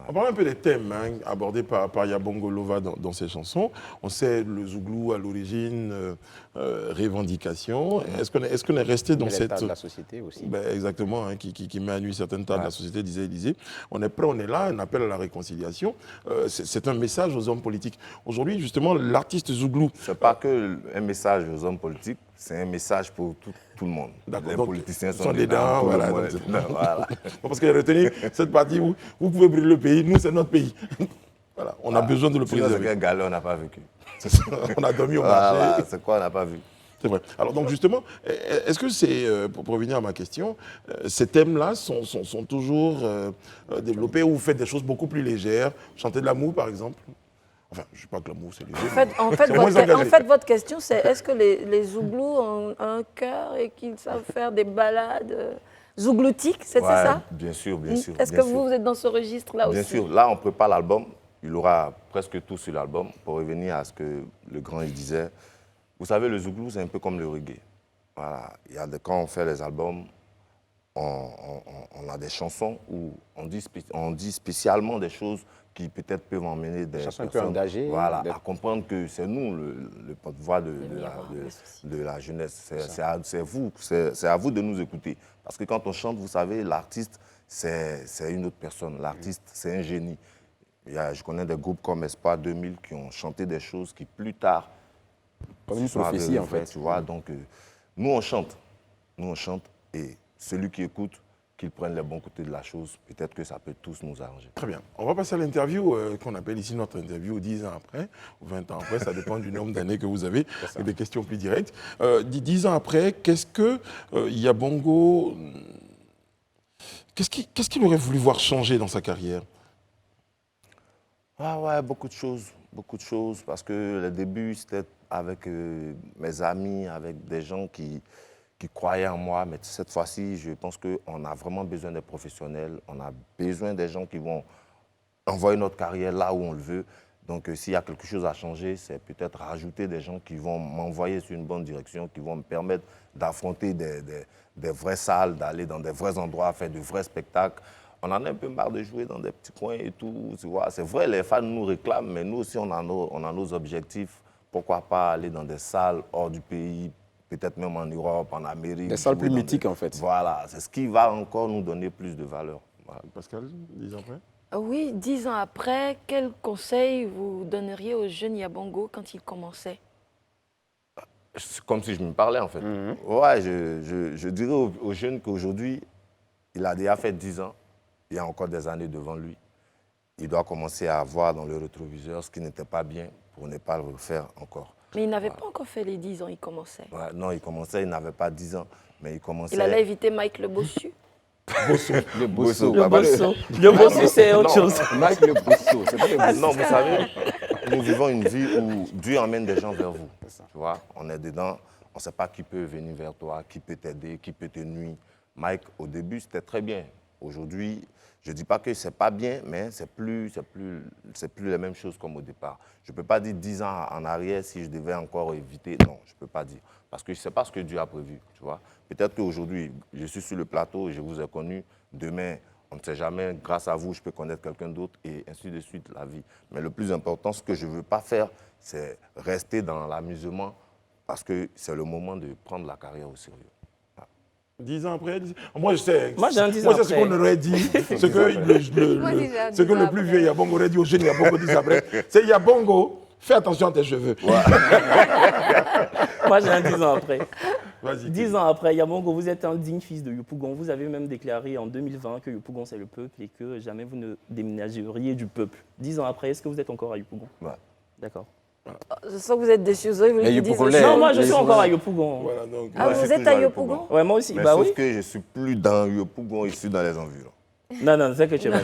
A: On parle un peu des thèmes abordés par Yabongo Lova dans ses chansons. On sait le zouglou à l'origine, revendication. Est-ce qu'on est resté dans cette...
B: L'état de la société aussi.
A: Exactement, qui met à nu certaines tables de la société, disait Élysée. On est prêt, on est là, un appel à la réconciliation. C'est un message aux hommes politiques. Aujourd'hui, justement, l'artiste zouglou...
I: Ce n'est pas qu'un message aux hommes politiques, c'est un message pour tout le monde. Les politiciens sont dedans, voilà.
A: Parce qu'il a retenu cette partie où vous pouvez brûler le pays, nous c'est notre pays. Voilà, on a besoin de le préserver.
I: C'est quel galère on n'a pas vécu.
A: On a dormi au marché.
I: C'est quoi on n'a pas vu.
A: C'est vrai. Alors donc justement, est-ce que c'est, pour revenir à ma question, ces thèmes-là sont toujours développés ou vous faites des choses beaucoup plus légères, chanter de l'amour par exemple? Enfin, je ne sais pas que l'amour, c'est léger.
D: En fait, votre question, c'est est-ce que les zouglous ont un cœur et qu'ils savent faire des ballades zougloutiques, c'est ça?
I: Bien sûr, bien sûr.
D: Est-ce que vous êtes dans ce registre-là aussi?
I: Bien sûr. Là, on prépare l'album. Il aura presque tout sur l'album. Pour revenir à ce que le grand il disait, vous savez, le zouglou, c'est un peu comme le reggae. Voilà. Quand on fait les albums, on a des chansons où on dit spécialement des choses qui peut-être peuvent emmener des
B: chansons
I: personnes
B: un peu engagées,
I: à comprendre que c'est nous le porte-voix de la jeunesse. C'est à vous de nous écouter. Parce que quand on chante, vous savez, l'artiste, c'est une autre personne. L'artiste, c'est un génie. Je connais des groupes comme Espoir 2000 qui ont chanté des choses qui plus tard...
B: Comme une prophétie, en fait.
I: Tu vois, donc nous, on chante. Nous, on chante et celui qui écoute, qu'il prenne les bons côtés de la chose, peut-être que ça peut tous nous arranger.
A: Très bien. On va passer à l'interview qu'on appelle ici notre interview 10 ans après, ou 20 ans après, ça dépend du nombre d'années que vous avez, et des questions plus directes. 10 ans après, qu'est-ce que Yabongo... Qu'est-ce qu'il aurait voulu voir changer dans sa carrière?
I: Ouais, beaucoup de choses, parce que le début, c'était avec mes amis, avec des gens qui croyaient en moi, mais cette fois-ci, je pense qu'on a vraiment besoin des professionnels, on a besoin des gens qui vont envoyer notre carrière là où on le veut. Donc s'il y a quelque chose à changer, c'est peut-être rajouter des gens qui vont m'envoyer sur une bonne direction, qui vont me permettre d'affronter des vraies salles, d'aller dans des vrais endroits, faire de vrais spectacles. On en a un peu marre de jouer dans des petits coins et tout. C'est vrai, les fans nous réclament, mais nous aussi, on a nos objectifs. Pourquoi pas aller dans des salles hors du pays, peut-être même en Europe, en Amérique.
B: Des salles plus mythiques, en fait.
I: Voilà, c'est ce qui va encore nous donner plus de valeur. Voilà.
A: Pascal, 10 ans après?
D: Oui, 10 ans après, quel conseil vous donneriez aux jeunes Yabongo quand ils commençaient?
I: C'est comme si je me parlais, en fait. Ouais, je dirais aux jeunes qu'aujourd'hui, il a déjà fait 10 ans. Il y a encore des années devant lui. Il doit commencer à voir dans le rétroviseur ce qui n'était pas bien pour ne pas le refaire encore.
D: Mais il n'avait pas encore fait les 10 ans, il commençait.
I: Ouais, non, il commençait, il n'avait pas 10 ans, mais il commençait...
D: Il allait éviter Mike le Bossu.
B: Le Bosso.
C: Le Bosso, c'est autre chose.
B: Mike le Bosso, c'est pas le Bosso.
I: Non, vous savez, nous vivons une vie où Dieu emmène des gens vers vous. Tu vois, on est dedans, on ne sait pas qui peut venir vers toi, qui peut t'aider, qui peut te nuire. Mike, au début, c'était très bien. Aujourd'hui, je ne dis pas que ce n'est pas bien, mais ce n'est plus la même chose comme au départ. Je ne peux pas dire 10 ans en arrière si je devais encore éviter. Non, je ne peux pas dire. Parce que ce n'est pas ce que Dieu a prévu. Tu vois. Peut-être qu'aujourd'hui, je suis sur le plateau, je vous ai connu. Demain, on ne sait jamais, grâce à vous, je peux connaître quelqu'un d'autre et ainsi de suite, la vie. Mais le plus important, ce que je ne veux pas faire, c'est rester dans l'amusement parce que c'est le moment de prendre la carrière au sérieux.
A: 10 ans après, moi je sais.
C: Moi j'ai un 10 ans après.
A: C'est ce qu'on aurait dit, ce que le plus vieux Yabongo aurait dit aux jeunes Yabongo 10 ans après. C'est Yabongo, fais attention à tes cheveux.
C: Ouais. Moi j'ai un 10 ans après. 10 ans après, Yabongo, vous êtes un digne fils de Yopougon. Vous avez même déclaré en 2020 que Yopougon c'est le peuple et que jamais vous ne déménageriez du peuple. 10 ans après, est-ce que vous êtes encore à Yopougon?
I: Ouais.
C: D'accord.
D: Je sens que vous êtes déçus.
C: Non, moi je suis encore à Yopougon.
A: Voilà, donc,
D: ah, vous êtes à Yopougon?
C: Ouais, moi aussi.
I: Mais
C: bah
I: sauf
C: oui.
I: que je ne suis plus dans Yopougon, je suis dans les environs.
C: Non, c'est que tu vas.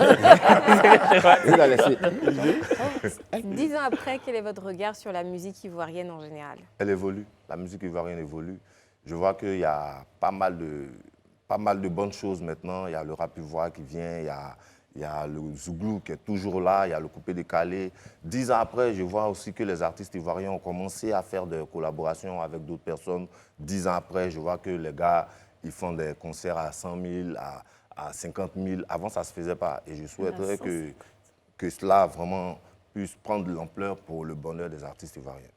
E: 10 ans après, quel est votre regard sur la musique ivoirienne en général?
I: Elle évolue. La musique ivoirienne évolue. Je vois qu'il y a pas mal de bonnes choses maintenant. Il y a le rap ivoire qui vient, il Il y a le Zouglou qui est toujours là, il y a le coupé-décalé. 10 ans après, je vois aussi que les artistes ivoiriens ont commencé à faire des collaborations avec d'autres personnes. 10 ans après, je vois que les gars, ils font des concerts à 100 000, à 50 000. Avant, ça ne se faisait pas. Et je souhaiterais que cela vraiment puisse prendre de l'ampleur pour le bonheur des artistes ivoiriens.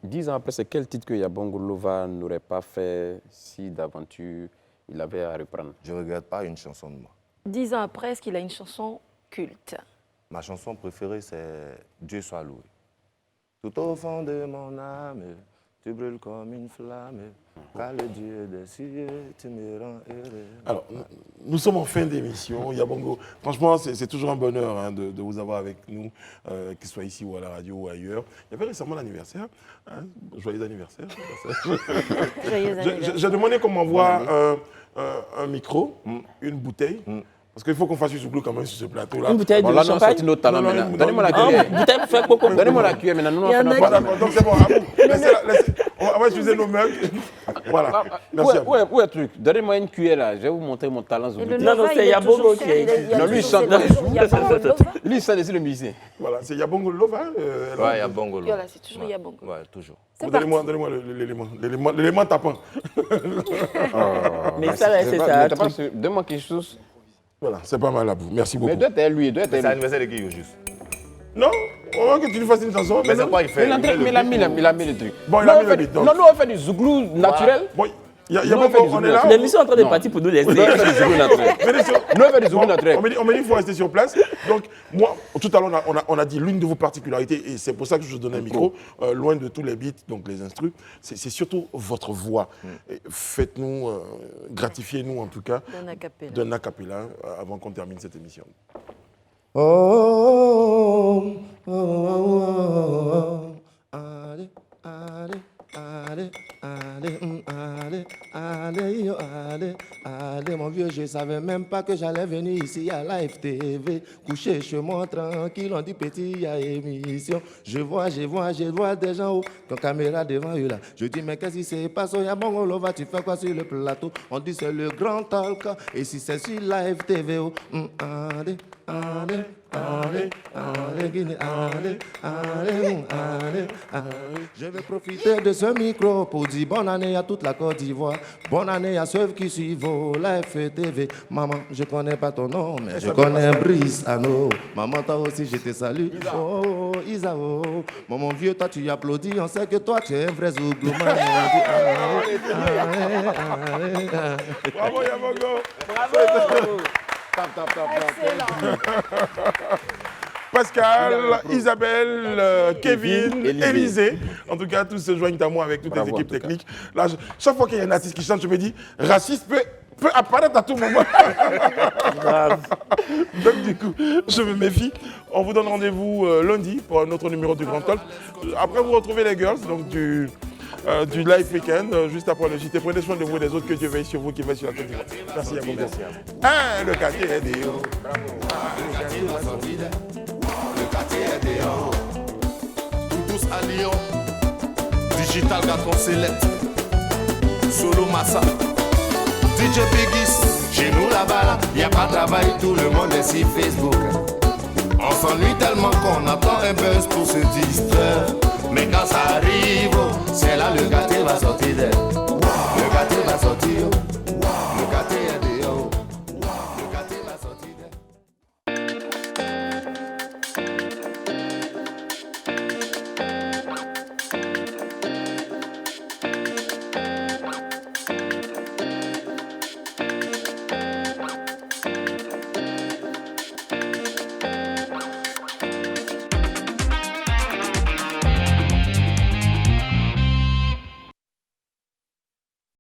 B: 10 ans après, c'est quel titre que Yabongo Lova n'aurait pas fait si d'aventure il avait à reprendre?
I: Je ne regrette pas une chanson de moi.
D: 10 ans après, est-ce qu'il a une chanson culte?
I: Ma chanson préférée, c'est Dieu soit loué. Tout au fond de mon âme, tu brûles comme une flamme. Car le Dieu des cieux, tu me rends heureux.
A: Alors, nous sommes en fin d'émission. Yabongo, franchement, c'est toujours un bonheur de vous avoir avec nous, que ce soit ici ou à la radio ou ailleurs. Il y avait récemment l'anniversaire. Joyeux anniversaire.
D: Joyeux anniversaire.
A: J'ai demandé qu'on m'envoie un micro, une bouteille. Parce qu'il faut qu'on fasse du Zouglou quand même sur ce plateau-là.
C: Une bouteille de champagne.
B: Donnez-moi la cuillère.
C: Bouteille pour faire coco.
B: Donnez-moi la cuillère maintenant.
A: Voilà, donc c'est bon, à vous. On va utiliser nos mugs. Voilà. Merci à vous.
B: Où est le truc? Donnez-moi une cuillère là. Je vais vous montrer mon talent Zouglou.
C: Non, c'est Yabongo qui est.
B: Non, lui, il chante. Lui, il chante ici le musée.
A: Voilà, c'est Yabongo Lova.
I: Ouais, Yabongo Lova.
D: Voilà, c'est toujours Yabongo.
I: Ouais, toujours.
A: Donnez-moi l'élément tapant.
C: Mais ça, c'est ça.
B: Donne-moi quelque chose.
A: Voilà, c'est pas mal à vous. Merci beaucoup.
B: Mais doit être lui, doit être
I: C'est
B: lui.
I: l'anniversaire de qui, au juste?
A: Non, on va que tu nous fasses une chanson.
I: Mais c'est quoi il fait?
B: Mais il a mis le truc.
A: Bon, il a mis le beat, donc.
B: Non, nous on fait du Zouglou naturel.
A: Bon, il y a beaucoup, on est là.
C: L'émission est en train de partir pour nous laisser.
B: Nous on fait du Zouglou naturel. Nous on fait du Zouglou naturel.
A: On m'a dit qu'il faut rester sur place. Donc, moi, tout à l'heure, on a dit l'une de vos particularités, et c'est pour ça que je vous donne un micro, loin de tous les beats, donc les instrus, c'est surtout votre voix. Faites-nous, gratifiez-nous en tout cas, d'un acapella avant qu'on termine cette émission.
J: Allez, mon vieux, je savais même pas que j'allais venir ici à Live TV. Couché chez moi tranquille, on dit petit, il y a émission. Je vois des gens qui ont caméra devant eux là. Je dis, mais qu'est-ce qui se passe? Yabongo Lova, tu fais quoi sur le plateau? On dit, c'est le grand talk. Et si c'est sur Live TV, je vais profiter de ce micro pour dire bonne année à toute la Côte d'Ivoire. Bonne année à ceux qui suivent Live TV. Maman, je connais pas ton nom, mais je connais Brice Ano. Maman, toi aussi, je te salue. Oh, Isao. Mon vieux, toi, tu applaudis. On sait que toi, tu es un vrai Zouglou.
A: Bravo, Yabongo.
C: Bravo.
A: Pascal, Isabelle, Kevin, Élisée. En tout cas, tous se joignent à moi avec toutes les équipes techniques. Là, chaque fois qu'il y a un artiste qui chante, je me dis, raciste peut apparaître à tout moment. Donc du coup, je me méfie. On vous donne rendez-vous lundi pour un autre numéro du Grand Talk. Après, vous retrouvez les girls donc du Live Weekend, juste après le JT. Prenez soin de vous et des autres, que Dieu veille sur vous qui veille sur la Côte d'Ivoire. Merci à vous. Le quartier est des hauts.
J: Le quartier est des hauts. Tout douce à Lyon. Digital Gaton Select. Solo Massa. DJ Biggis. Chez nous là-bas, y a pas de travail, tout le monde est sur Facebook. On s'ennuie tellement qu'on attend un buzz pour se distraire. Mais quand ça arrive, c'est là le gâté va sortir d'elle. Le gâté va sortir.